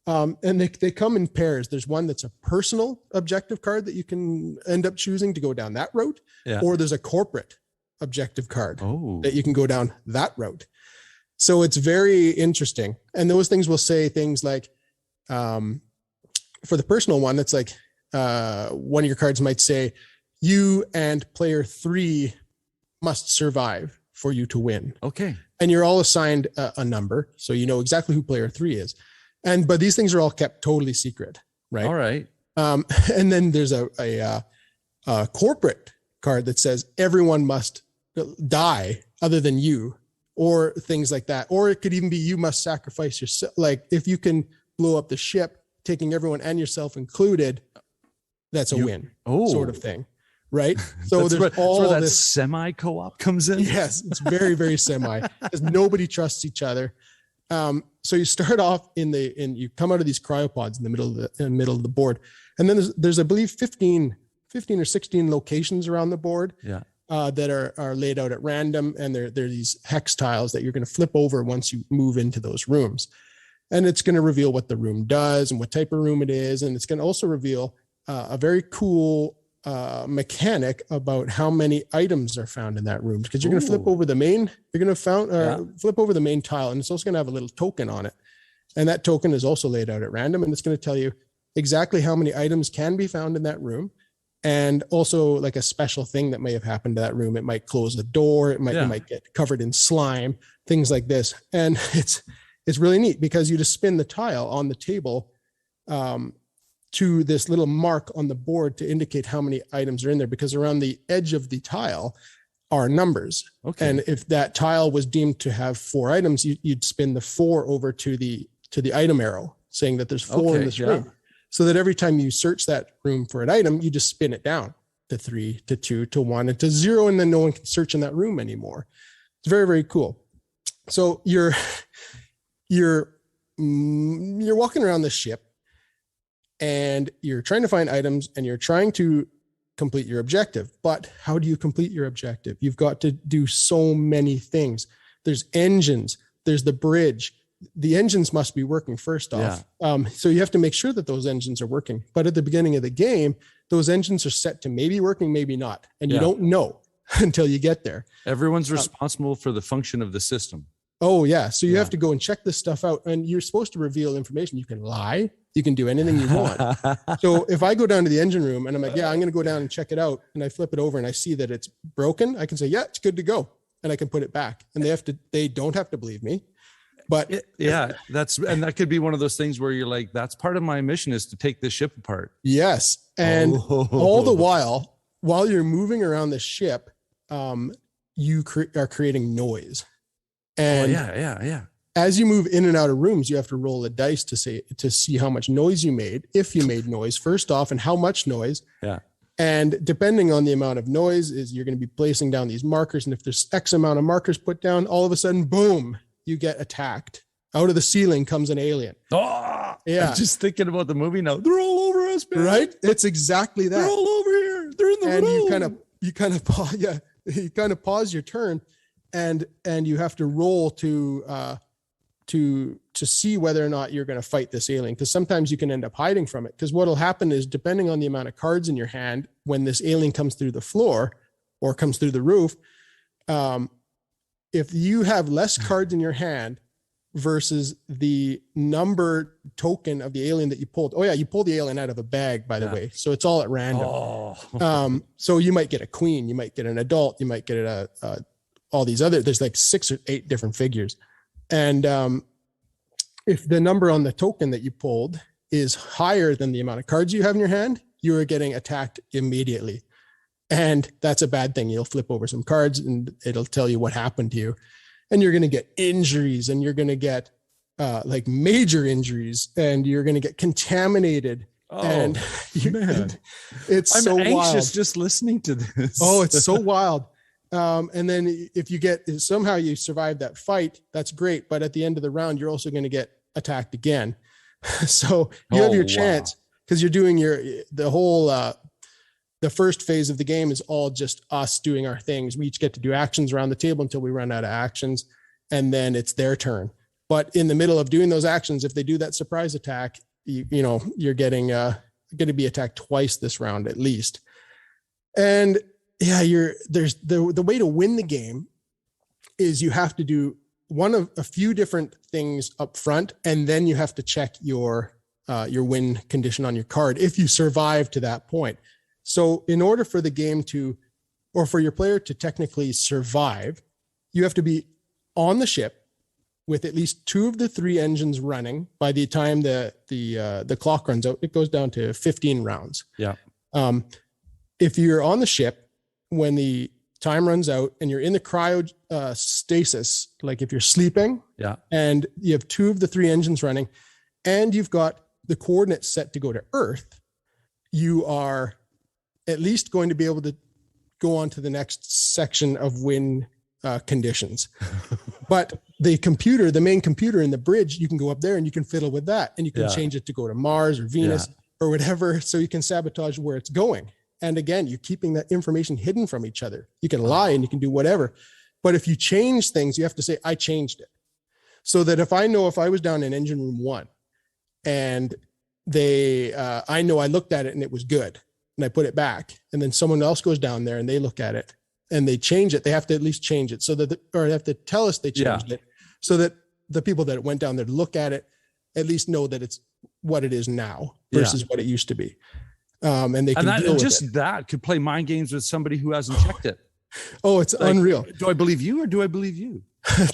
Speaker 2: And they come in pairs. There's one that's a personal objective card that you can end up choosing to go down that route, or there's a corporate objective card that you can go down that route. So it's very interesting. And those things will say things like, for the personal one, it's like, one of your cards might say, you and player 3 must survive for you to win. Okay. And you're all assigned a number, so you know exactly who player 3 is. But these things are all kept totally secret, right? All right. And then there's a corporate card that says everyone must die other than you, or things like that. Or it could even be you must sacrifice yourself. Like if you can blow up the ship, taking everyone and yourself included, that's a win, sort of thing, right? So there's all that this
Speaker 3: semi-co-op comes in.
Speaker 2: Yes, it's very, very semi, because nobody trusts each other. So you start off you come out of these cryopods in the middle of the board, and then there's I believe 15 or 16 locations around the board that are laid out at random, and they're these hex tiles that you're going to flip over once you move into those rooms, and it's going to reveal what the room does and what type of room it is, and it's going to also reveal a very cool mechanic about how many items are found in that room, because you're going to flip over the main. You're going to flip over the main tile, and it's also going to have a little token on it, and that token is also laid out at random, and it's going to tell you exactly how many items can be found in that room, and also like a special thing that may have happened to that room. It might close the door. You might get covered in slime, things like this. And it's really neat because you just spin the tile on the table to this little mark on the board to indicate how many items are in there, because around the edge of the tile are numbers. Okay. And if that tile was deemed to have 4 items, you'd spin the 4 over to the item arrow, saying that there's 4 in this room. So that every time you search that room for an item, you just spin it down to 3, to 2, to 1, and to 0, and then no one can search in that room anymore. It's very, very cool. So you're walking around the ship, and you're trying to find items, and you're trying to complete your objective. But how do you complete your objective? You've got to do so many things. There's engines, there's the bridge. The engines must be working first off. So you have to make sure that those engines are working. But at the beginning of the game, those engines are set to maybe working, maybe not. And you don't know until you get there.
Speaker 3: Everyone's responsible for the function of the system.
Speaker 2: Oh, yeah. So you have to go and check this stuff out. And you're supposed to reveal information. You can lie. You can do anything you want. So if I go down to the engine room and I'm like, I'm going to go down and check it out, and I flip it over and I see that it's broken, I can say, it's good to go. And I can put it back. And they don't have to believe me. But that could be one of those things where you're like, that's part of my mission, is to take this ship apart. Yes. And all the while you're moving around the ship, you are creating noise. And as you move in and out of rooms, you have to roll a dice to see how much noise you made, if you made noise first off, and how much noise. Yeah. And depending on the amount of noise, you're going to be placing down these markers. And if there's X amount of markers put down, all of a sudden, boom, you get attacked. Out of the ceiling comes an alien. Oh, yeah. I'm just thinking about the movie now. They're all over us, man. Right? It's exactly that. They're all over here. They're in the room. And you kind of pause your turn, and you have to roll to see whether or not you're going to fight this alien, because sometimes you can end up hiding from it. Because what'll happen is, depending on the amount of cards in your hand, when this alien comes through the floor or comes through the roof, if you have less cards in your hand versus the number token of the alien that you pulled. Oh yeah, you pulled the alien out of a bag, by the way. So it's all at random. So you might get a queen, you might get an adult, you might get all these other, there's like 6 or 8 different figures. And if the number on the token that you pulled is higher than the amount of cards you have in your hand, you are getting attacked immediately. And that's a bad thing. You'll flip over some cards and it'll tell you what happened to you. And you're going to get injuries, and you're going to get like major injuries, and you're going to get contaminated. And it's I'm so anxious wild. Just listening to this. Oh, it's so wild. And then if you somehow you survive that fight, that's great. But at the end of the round, you're also going to get attacked again. So you have your chance, because you're doing the first phase of the game is all just us doing our things. We each get to do actions around the table until we run out of actions, and then it's their turn. But in the middle of doing those actions, if they do that surprise attack, you're going to be attacked twice this round at least. And there's the way to win the game is you have to do one of a few different things up front, and then you have to check your win condition on your card if you survive to that point. So in order for the game or for your player to technically survive, you have to be on the ship with at least 2 of the 3 engines running. By the time the clock runs out, it goes down to 15 rounds. Yeah. If you're on the ship when the time runs out and you're in the cryostasis, like if you're sleeping, and you have 2 of the 3 engines running, and you've got the coordinates set to go to Earth, you are at least going to be able to go on to the next section of win conditions. But the main computer in the bridge, you can go up there and you can fiddle with that, and you can change it to go to Mars or Venus or whatever. So you can sabotage where it's going. And again, you're keeping that information hidden from each other. You can lie and you can do whatever. But if you change things, you have to say, I changed it. So that if I was down in engine room 1 and I know I looked at it and it was good, and I put it back, and then someone else goes down there and they look at it and they change it. They have to at least change it or they have to tell us they changed it, so that the people that went down there to look at it at least know that it's what it is now versus what it used to be. And they can deal with it.
Speaker 3: That could play mind games with somebody who hasn't checked it.
Speaker 2: Oh, it's like, unreal.
Speaker 3: Do I believe you or do I believe you?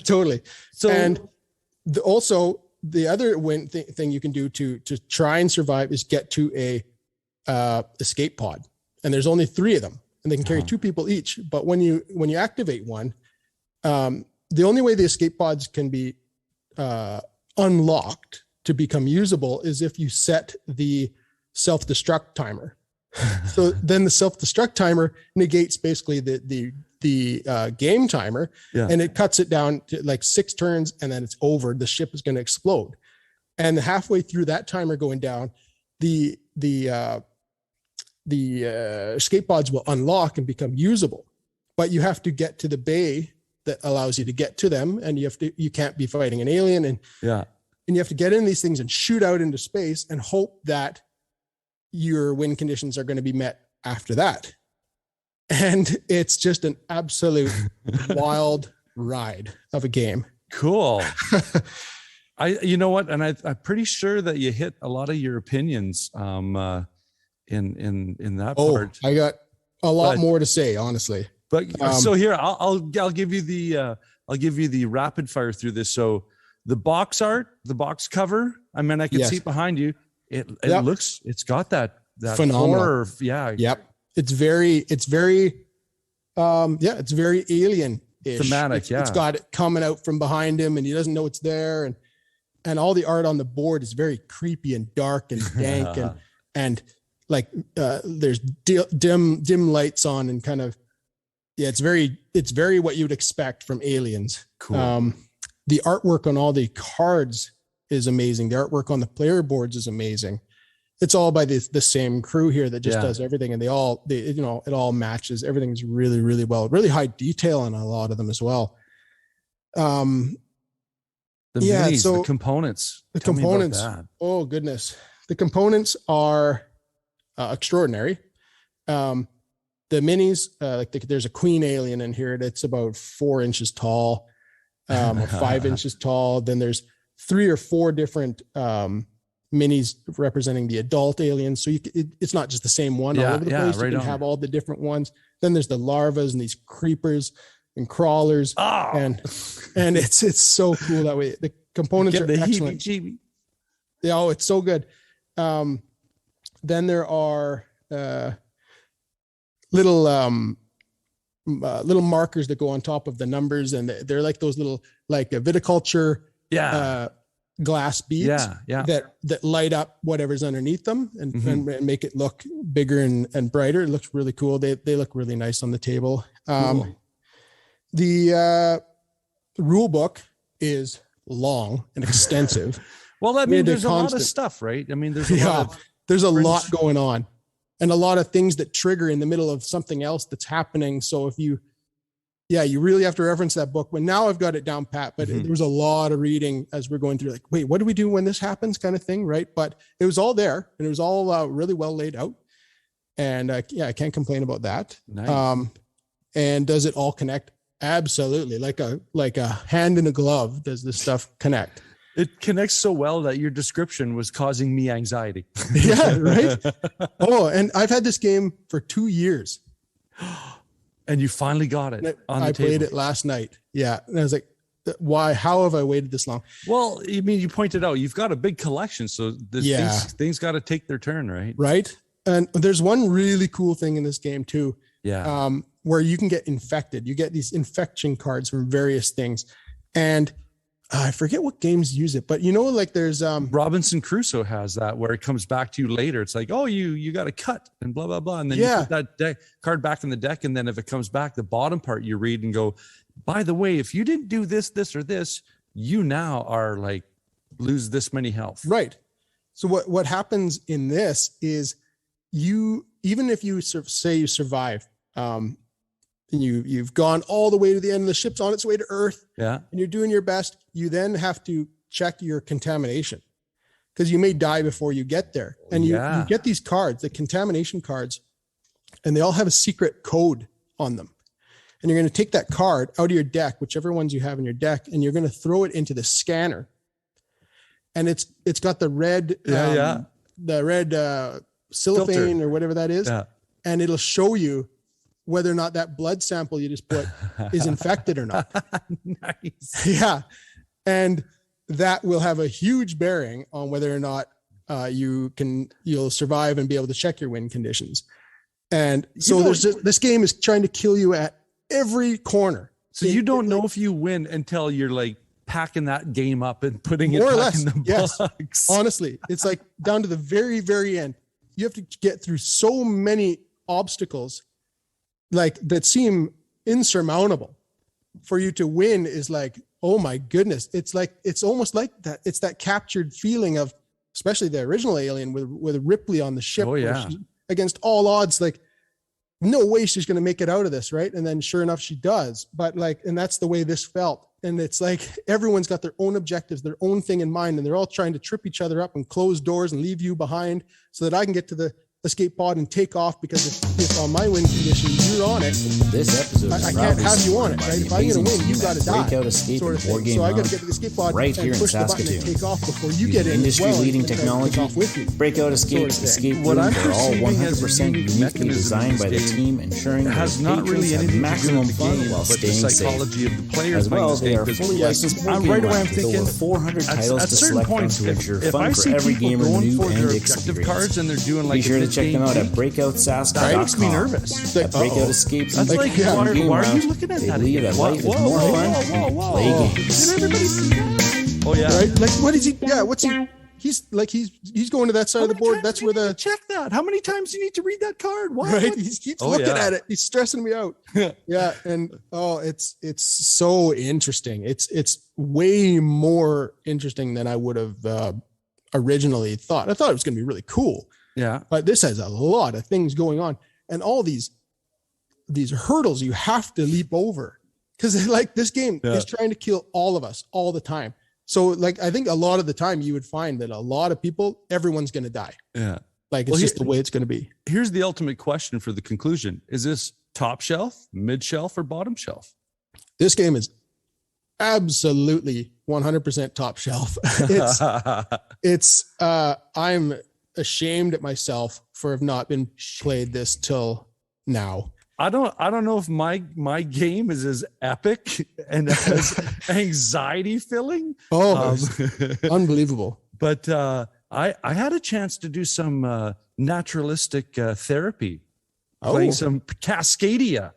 Speaker 2: Totally.
Speaker 3: So,
Speaker 2: and also the other thing you can do to try and survive is get to a escape pod, and there's only 3 of them, and they can carry 2 people each. But when you activate one, the only way the escape pods can be unlocked to become usable is if you set the self-destruct timer. So then the self-destruct timer negates basically the game timer, and it cuts it down to like 6 turns, and then it's over. The ship is going to explode. And halfway through that timer going down, the escape pods will unlock and become usable. But you have to get to the bay that allows you to get to them, and you can't be fighting an alien, and you have to get in these things and shoot out into space and hope that your win conditions are going to be met after that. And it's just an absolute wild ride of a game.
Speaker 3: Cool. You know what? And I'm pretty sure that you hit a lot of your opinions in that part.
Speaker 2: I got a lot more to say, honestly.
Speaker 3: But so here, I'll give you the rapid fire through this. So the box art, the box cover, I mean, I can see it behind you. It looks, it's got that
Speaker 2: phenomenal
Speaker 3: horror. Yeah.
Speaker 2: Yep. It's very alien
Speaker 3: thematic.
Speaker 2: It's got it coming out from behind him, and he doesn't know it's there. And all the art on the board is very creepy and dark and dank and like, there's dim lights on, and kind of, it's very what you'd expect from Aliens.
Speaker 3: Cool.
Speaker 2: The artwork on all the cards is amazing. The artwork on the player boards is amazing. It's all by the same crew here that just does everything, and it all matches. Everything's really, really really high detail on a lot of them as well.
Speaker 3: The components.
Speaker 2: The components. Oh goodness, the components are extraordinary. The minis, there's a queen alien in here that's about 4 inches tall, or 5 inches tall. Then there's 3 or 4 different minis representing the adult aliens. So it's not just the same one all over the place. You can have all the different ones. Then there's the larvas and these creepers and crawlers. And it's so cool that way. The components are excellent. Yeah, it's so good. Then there are little markers that go on top of the numbers, and they're like those little, like a viticulture glass beads that light up whatever's underneath them and make it look bigger and brighter. It looks really cool. They look really nice on the table. Cool. The rule book is long and extensive.
Speaker 3: Well, I mean, there's a lot of stuff, right? I mean,
Speaker 2: there's a lot going on, and a lot of things that trigger in the middle of something else that's happening. So if you really have to reference that book. But now I've got it down pat, but there was a lot of reading as we're going through, like, wait, what do we do when this happens, kind of thing, right? But it was all there, and it was all really well laid out. And I can't complain about that.
Speaker 3: Nice.
Speaker 2: And does it all connect? Absolutely. Like a hand in a glove does this stuff connect.
Speaker 3: It connects so well that your description was causing me anxiety.
Speaker 2: Yeah, right? Oh, and I've had this game for 2 years.
Speaker 3: And you finally got it on the
Speaker 2: I
Speaker 3: table.
Speaker 2: played it last night. Yeah. And I was like, why? How have I waited this long?
Speaker 3: Well, I mean, you pointed out you've got a big collection, so things got to take their turn, right?
Speaker 2: Right. And there's one really cool thing in this game too.
Speaker 3: Yeah.
Speaker 2: Where you can get infected. You get these infection cards from various things. And I forget what games use it, but like there's
Speaker 3: Robinson Crusoe has that, where it comes back to you later. It's like, oh, you got a cut and blah, blah, blah. And then you put that card back in the deck. And then if it comes back, the bottom part you read and go, by the way, if you didn't do this, this, or this, you now are like, lose this many health.
Speaker 2: Right. So what happens in this is even if you say you survive, and you've gone all the way to the end, of the ship's on its way to Earth, and you're doing your best, you then have to check your contamination, because you may die before you get there. And you get these cards, the contamination cards, and they all have a secret code on them. And you're going to take that card out of your deck, whichever ones you have in your deck, and you're going to throw it into the scanner. And it's got the red, cellophane or whatever that is.
Speaker 3: Yeah.
Speaker 2: And it'll show you whether or not that blood sample you just put is infected or not.
Speaker 3: Nice.
Speaker 2: Yeah. And that will have a huge bearing on whether or not you'll survive and be able to check your win conditions. And so this game is trying to kill you at every corner.
Speaker 3: So you don't know if you win until you're like packing that game up and putting it
Speaker 2: more or
Speaker 3: back
Speaker 2: less.
Speaker 3: in the
Speaker 2: Yes.
Speaker 3: box.
Speaker 2: Honestly, it's like down to the very, very end. You have to get through so many obstacles like that seem insurmountable for you to win is like, oh my goodness. It's like, it's almost like that. It's that captured feeling of, especially the original Alien with Ripley on the ship.
Speaker 3: Oh yeah.
Speaker 2: Against all odds, like no way she's going to make it out of this. Right. And then sure enough, she does. But like, and that's the way this felt. And it's like, everyone's got their own objectives, their own thing in mind. And they're all trying to trip each other up and close doors and leave you behind so that I can get to the escape pod and take off, because if on my win condition you're on it,
Speaker 4: this episode
Speaker 2: I can't have you on it, right? If I'm going to win, you've got to die.
Speaker 4: Breakout Escape
Speaker 2: sort of
Speaker 4: and Board
Speaker 2: thing.
Speaker 4: Game
Speaker 2: So I got to
Speaker 4: Lounge
Speaker 2: get to the escape pod
Speaker 4: right here
Speaker 2: and
Speaker 4: in
Speaker 2: push the button
Speaker 4: Saskatoon.
Speaker 2: and take off before you get in.
Speaker 4: Industry-leading
Speaker 2: and
Speaker 4: technology,
Speaker 2: take off with you.
Speaker 4: Breakout Escape,
Speaker 2: Sort of
Speaker 4: escape
Speaker 3: What
Speaker 4: rooms
Speaker 3: I'm
Speaker 4: are all
Speaker 3: perceiving as
Speaker 4: 100%
Speaker 3: unique
Speaker 4: uniquely
Speaker 3: mechanism
Speaker 4: designed by the
Speaker 3: in this
Speaker 4: team, ensuring
Speaker 3: It has
Speaker 4: that
Speaker 3: not
Speaker 4: patrons
Speaker 3: really
Speaker 4: have
Speaker 3: anything to do
Speaker 4: maximum
Speaker 3: with the
Speaker 4: fun
Speaker 3: game,
Speaker 4: while
Speaker 3: but the
Speaker 4: staying safe.
Speaker 3: psychology of the players
Speaker 4: As well,
Speaker 3: playing
Speaker 4: they are
Speaker 3: this game.
Speaker 4: fully licensed board
Speaker 3: I'm
Speaker 4: game
Speaker 3: right away. I'm
Speaker 4: lounge with
Speaker 3: thinking
Speaker 4: over 400 titles
Speaker 3: at
Speaker 4: to
Speaker 3: certain
Speaker 4: select from
Speaker 3: points,
Speaker 4: to ensure
Speaker 3: if I
Speaker 4: fun for
Speaker 3: see
Speaker 4: every
Speaker 3: people
Speaker 4: gamer,
Speaker 3: going
Speaker 4: new
Speaker 3: for their
Speaker 4: and
Speaker 3: objective
Speaker 4: experienced.
Speaker 3: cards and they're doing like
Speaker 4: Be sure
Speaker 3: a
Speaker 4: to check them out at
Speaker 3: mid-game peak,
Speaker 4: breakoutsask.com.
Speaker 3: that makes me nervous.
Speaker 4: At Breakout Escape,
Speaker 3: That's like, why are you looking at
Speaker 4: they
Speaker 3: that
Speaker 4: believe
Speaker 3: again?
Speaker 4: that life is more fun when you play games.
Speaker 3: Did everybody see that? Oh yeah.
Speaker 2: Right? Like what is he? Yeah. What's he? He's like, he's going to that side
Speaker 3: How
Speaker 2: of the
Speaker 3: many
Speaker 2: board.
Speaker 3: times
Speaker 2: That's
Speaker 3: do you
Speaker 2: where
Speaker 3: need to check that. How many times do you need to read that card? Why?
Speaker 2: right. He keeps
Speaker 3: Oh,
Speaker 2: looking
Speaker 3: yeah.
Speaker 2: at it. He's stressing me out. Yeah. And it's so interesting. It's way more interesting than I would have originally thought. I thought it was going to be really cool.
Speaker 3: Yeah.
Speaker 2: But this has a lot of things going on, and all these hurdles you have to leap over, because like this game is trying to kill all of us all the time. So like, I think a lot of the time you would find that a lot of people, everyone's going to die.
Speaker 3: Yeah.
Speaker 2: Like it's just the way it's going to be.
Speaker 3: Here's the ultimate question for the conclusion. Is this top shelf, mid shelf, or bottom shelf?
Speaker 2: This game is absolutely 100% top shelf. I'm ashamed at myself for have not been played this till now.
Speaker 3: I don't know if my game is as epic and as anxiety filling.
Speaker 2: Unbelievable.
Speaker 3: But I had a chance to do some naturalistic therapy, playing some Cascadia.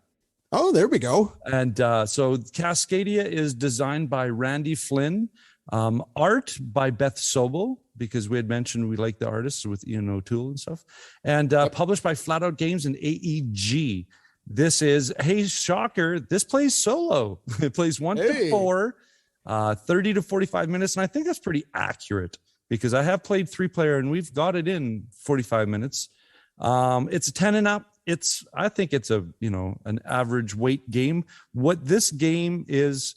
Speaker 2: Oh, there we go.
Speaker 3: And so Cascadia is designed by Randy Flynn, art by Beth Sobel, because we had mentioned we like the artists with Ian O'Toole and stuff, and published by Flat Out Games and AEG. This is, hey, shocker, this plays solo. It plays 1 to 4, 30 to 45 minutes. And I think that's pretty accurate, because I have played 3-player and we've got it in 45 minutes. It's a 10 and up. I think it's an average weight game. What this game is,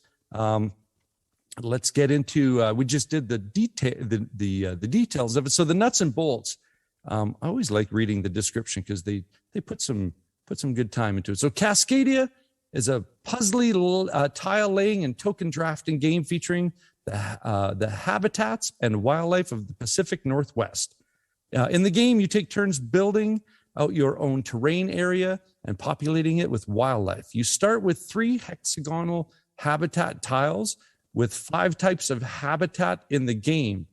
Speaker 3: let's get into, we just did the details of it. So the nuts and bolts, I always like reading the description because they put some good time into it. So Cascadia is a puzzly tile laying and token drafting game featuring the habitats and wildlife of the Pacific Northwest. In the game, you take turns building out your own terrain area and populating it with wildlife. You start with 3 hexagonal habitat tiles with 5 types of habitat in the game.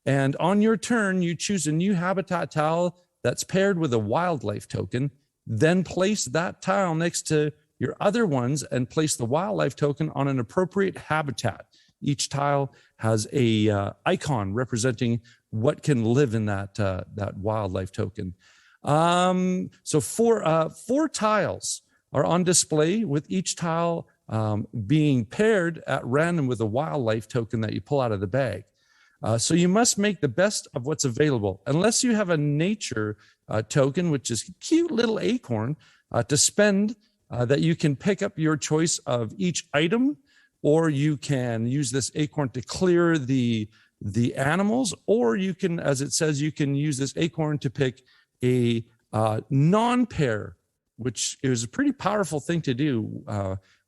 Speaker 3: And on your turn, you choose a new habitat tile that's paired with a wildlife token. Then place that tile next to your other ones and place the wildlife token on an appropriate habitat. Each tile has a icon representing what can live in that wildlife token. So 4 tiles are on display, with each tile being paired at random with a wildlife token that you pull out of the bag. So you must make the best of what's available, unless you have a nature token, which is a cute little acorn to spend, that you can pick up your choice of each item, or you can use this acorn to clear the animals, or you can, as it says, you can use this acorn to pick a non-pair, which is a pretty powerful thing to do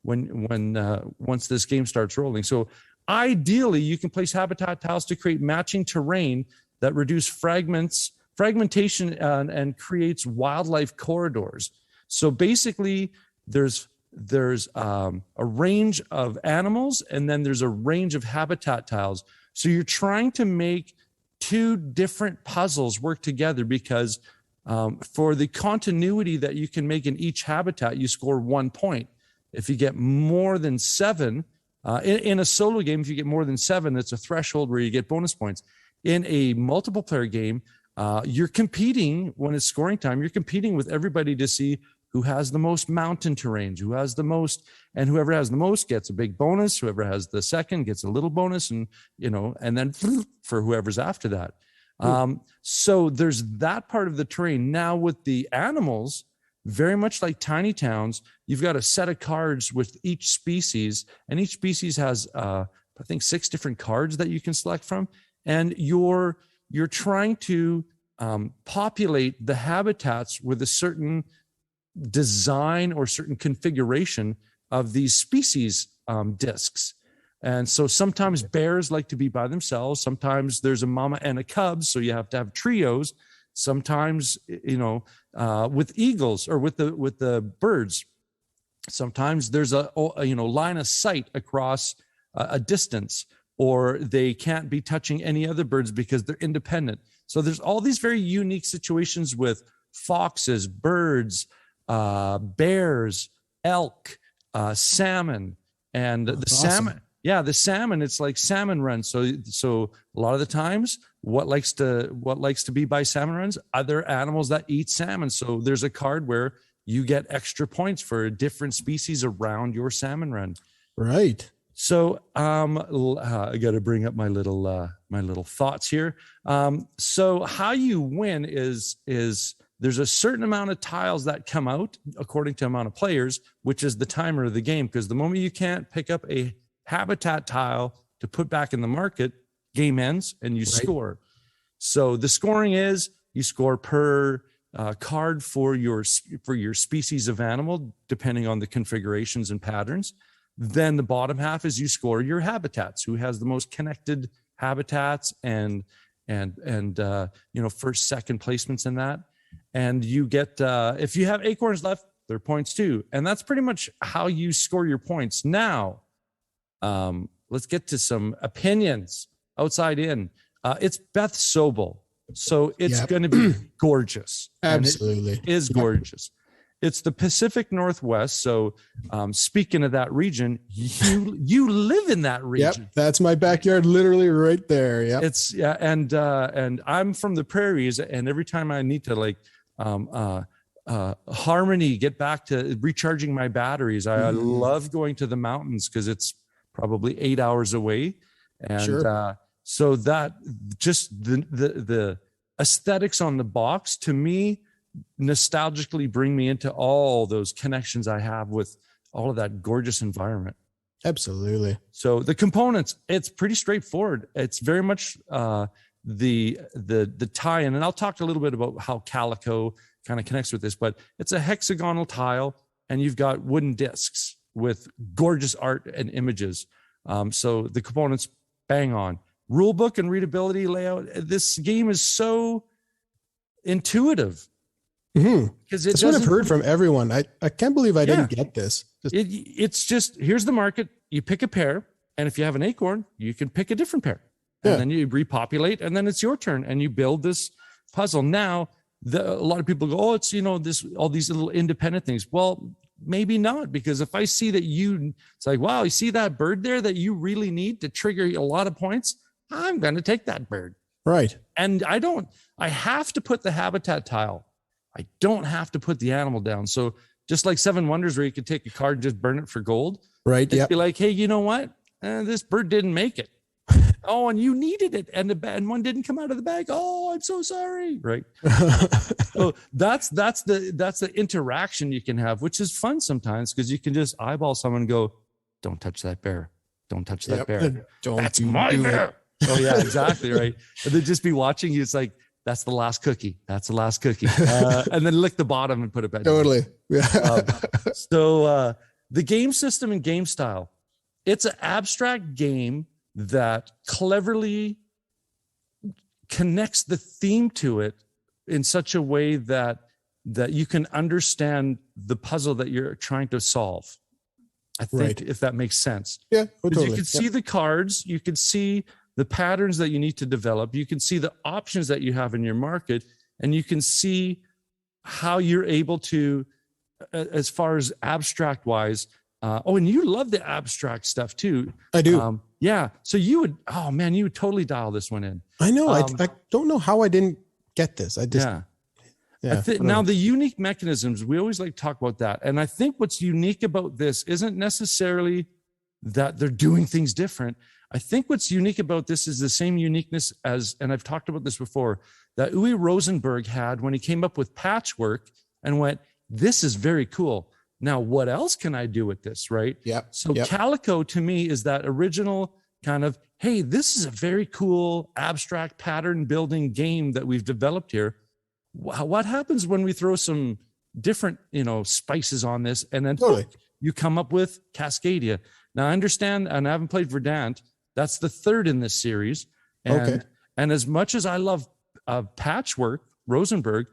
Speaker 3: once this game starts rolling. So ideally, you can place habitat tiles to create matching terrain that reduce fragments fragmentation and creates wildlife corridors. So basically, there's a range of animals, and then there's a range of habitat tiles. So you're trying to make two different puzzles work together because for the continuity that you can make in each habitat, you score 1 point. If you get more than 7, in a solo game, if you get more than 7, it's a threshold where you get bonus points. In a multiple player game, you're competing when it's scoring time. You're competing with everybody to see who has the most mountain terrain, who has the most, and whoever has the most gets a big bonus. Whoever has the second gets a little bonus, and and then for whoever's after that. So there's that part of the terrain. Now with the animals, very much like tiny towns, you've got a set of cards with each species, and each species has I think 6 different cards that you can select from, and you're trying to populate the habitats with a certain design or certain configuration of these species discs. And so sometimes bears like to be by themselves. Sometimes there's a mama and a cub, so you have to have trios. Sometimes, with eagles or with the birds, sometimes there's a line of sight across a distance, or they can't be touching any other birds because they're independent. So there's all these very unique situations with foxes, birds, bears, elk, salmon, and the salmon. Yeah, the salmon, it's like salmon runs. So a lot of the times, what likes to be by salmon runs? Other animals that eat salmon. So there's a card where you get extra points for different species around your salmon run. Right. So I got to bring up my little thoughts here. So how you win is there's a certain amount of tiles that come out according to amount of players, which is the timer of the game. Because the moment you can't pick up a habitat tile to put back in the market, game ends and you score. So the scoring is you score per card for your species of animal, depending on the configurations and patterns. Then the bottom half is you score your habitats, who has the most connected habitats and first, second placements in that. And you get, if you have acorns left, they're points too. And that's pretty much how you score your points. Now, let's get to some opinions outside in. It's Beth Sobel. So it's going to be gorgeous. Absolutely. It is gorgeous. It's the Pacific Northwest. So speaking of that region, you live in that region.
Speaker 2: Yep, that's my backyard, literally right there. Yep.
Speaker 3: It's and I'm from the prairies, and every time I need to harmony, get back to recharging my batteries, I love going to the mountains because it's probably 8 hours away. And so that just the aesthetics on the box to me nostalgically bring me into all those connections I have with all of that gorgeous environment.
Speaker 2: Absolutely.
Speaker 3: So the components, it's pretty straightforward. It's very much the tie-in, and I'll talk a little bit about how Calico kind of connects with this, but it's a hexagonal tile, and you've got wooden discs with gorgeous art and images. So the components, bang on. Rule book and readability, layout. This game is so intuitive.
Speaker 2: Because that's what I've heard from everyone. I can't believe I didn't get this.
Speaker 3: It's just, here's the market. You pick a pair, and if you have an acorn, you can pick a different pair. And then you repopulate, and then it's your turn, and you build this puzzle. Now, a lot of people go, oh, it's, all these little independent things. Well, maybe not, because if I see that it's like, wow, you see that bird there that you really need to trigger a lot of points? I'm going to take that bird.
Speaker 2: Right.
Speaker 3: And I have to put the habitat tile. I don't have to put the animal down. So just like Seven Wonders, where you could take a card and just burn it for gold.
Speaker 2: Right.
Speaker 3: Be like, hey, you know what? This bird didn't make it. Oh, and you needed it, and one didn't come out of the bag. Oh, I'm so sorry. Right. So that's the interaction you can have, which is fun sometimes, because you can just eyeball someone and go, "Don't touch that bear. Don't touch that bear. That's my bear." Oh yeah, exactly right. And they'd just be watching you. It's like, that's the last cookie. That's the last cookie. And then lick the bottom and put it back.
Speaker 2: Totally.
Speaker 3: So the game system and game style, it's an abstract game that cleverly connects the theme to it in such a way that you can understand the puzzle that you're trying to solve. I think if that makes sense.
Speaker 2: Yeah, totally.
Speaker 3: You can see the cards, you can see the patterns that you need to develop, you can see the options that you have in your market, and you can see how you're able to, as far as abstract wise. And you love the abstract stuff too.
Speaker 2: I do.
Speaker 3: Yeah. So you would totally dial this one in.
Speaker 2: I know. I don't know how I didn't get this. I just,
Speaker 3: now the unique mechanisms, we always like to talk about that. And I think what's unique about this isn't necessarily that they're doing things different. I think what's unique about this is the same uniqueness as, and I've talked about this before, that Uwe Rosenberg had when he came up with patchwork and went, this is very cool. Now, what else can I do with this, right? So Calico to me is that original kind of, hey, this is a very cool abstract pattern building game that we've developed here. What happens when we throw some different, spices on this, and then you come up with Cascadia? Now, I understand, and I haven't played Verdant. That's the third in this series. And as much as I love Patchwork, Rosenberg,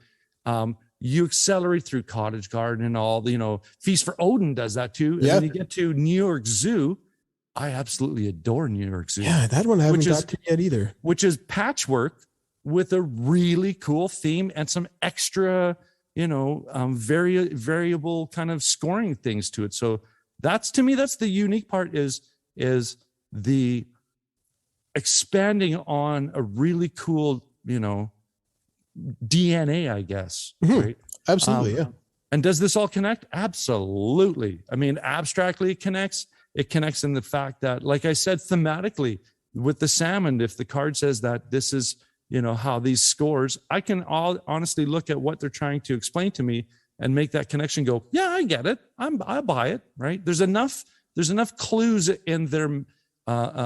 Speaker 3: you accelerate through Cottage Garden and all the, Feast for Odin does that too. And then you get to New York Zoo. I absolutely adore New York Zoo.
Speaker 2: Yeah, that one I haven't got to yet either.
Speaker 3: Which is Patchwork with a really cool theme and some extra, variable kind of scoring things to it. So that's, to me, that's the unique part is the expanding on a really cool, DNA, I guess. Right?
Speaker 2: Absolutely. Yeah.
Speaker 3: And does this all connect? Absolutely. I mean, abstractly it connects. It connects in the fact that, like I said, thematically with the salmon, if the card says that this is, how these scores, I can all honestly look at what they're trying to explain to me and make that connection go, yeah, I get it. I buy it. Right. There's enough clues in their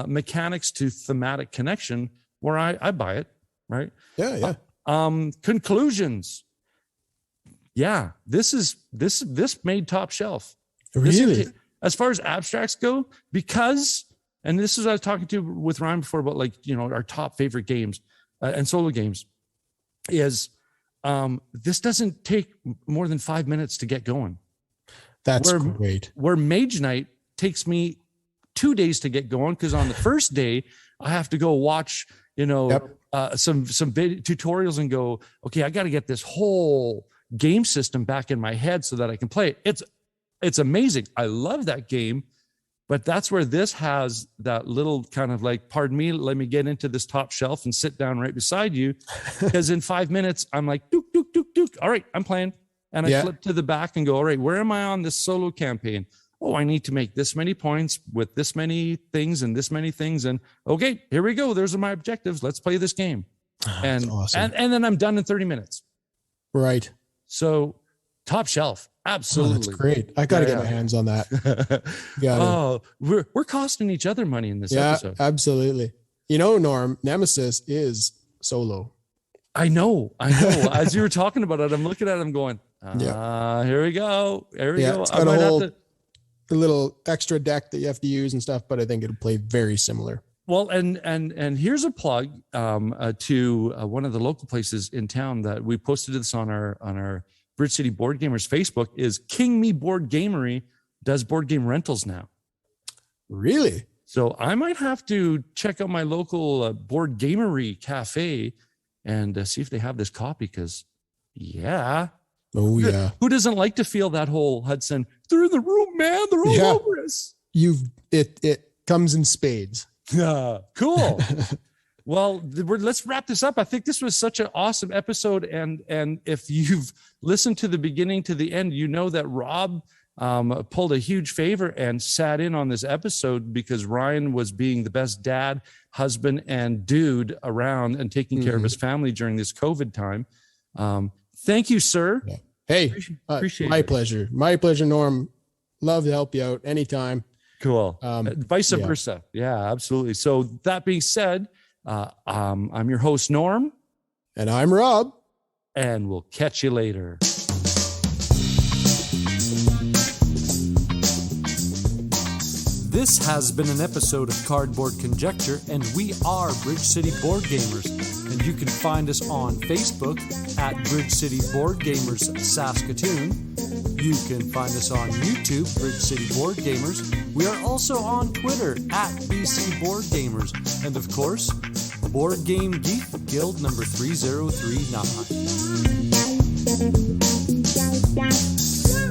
Speaker 3: mechanics to thematic connection where I buy it. Right.
Speaker 2: Yeah.
Speaker 3: Conclusions. Yeah. This made top shelf.
Speaker 2: Really?
Speaker 3: As far as abstracts go, because, and this is what I was talking with Ryan before about our top favorite games and solo games, is this doesn't take more than 5 minutes to get going.
Speaker 2: That's great.
Speaker 3: Where Mage Knight takes me 2 days to get going, because on the first day I have to go watch some tutorials and go, okay, I got to get this whole game system back in my head so that I can play it. It's amazing. I love that game, but that's where this has that little kind of like, pardon me, let me get into this top shelf and sit down right beside you. Because in 5 minutes, I'm like, dook, dook, dook, dook. All right, I'm playing. And I flip to the back and go, all right, where am I on this solo campaign? Oh, I need to make this many points with this many things and this many things. And okay, here we go. Those are my objectives. Let's play this game. And awesome. and then I'm done in 30 minutes.
Speaker 2: Right.
Speaker 3: So top shelf. Absolutely.
Speaker 2: That's great. I got to get my hands on that.
Speaker 3: We're costing each other money in this episode.
Speaker 2: Absolutely. Norm, Nemesis is solo.
Speaker 3: I know. As you were talking about it, I'm looking at him going, here we go. Here we go.
Speaker 2: It's got a little extra deck that you have to use and stuff, but I think it'll play very similar.
Speaker 3: Well, and here's a plug to one of the local places in town that we posted this on our Bridge City Board Gamers Facebook, is King Me Board Gamery does board game rentals now.
Speaker 2: Really?
Speaker 3: So I might have to check out my local Board Gamery cafe and see if they have this copy, because who doesn't like to feel that whole Hudson, they're in the room, man, they're all over us.
Speaker 2: It comes in spades.
Speaker 3: Yeah, cool. Well, let's wrap this up. I think this was such an awesome episode. And if you've listened to the beginning to the end, you know that Rob pulled a huge favor and sat in on this episode because Ryan was being the best dad, husband, and dude around and taking care of his family during this COVID time. Thank you, sir.
Speaker 2: Yeah. Hey,
Speaker 3: appreciate
Speaker 2: my
Speaker 3: it.
Speaker 2: pleasure. My pleasure, Norm. Love to help you out anytime.
Speaker 3: Cool. Vice versa. Yeah, absolutely. So that being said, I'm your host, Norm.
Speaker 2: And I'm Rob.
Speaker 3: And we'll catch you later.
Speaker 1: This has been an episode of Cardboard Conjecture, and we are Bridge City Board Gamers. And you can find us on Facebook at Bridge City Board Gamers Saskatoon. You can find us on YouTube, Bridge City Board Gamers. We are also on Twitter at BC Board Gamers. And of course, Board Game Geek Guild number 3039.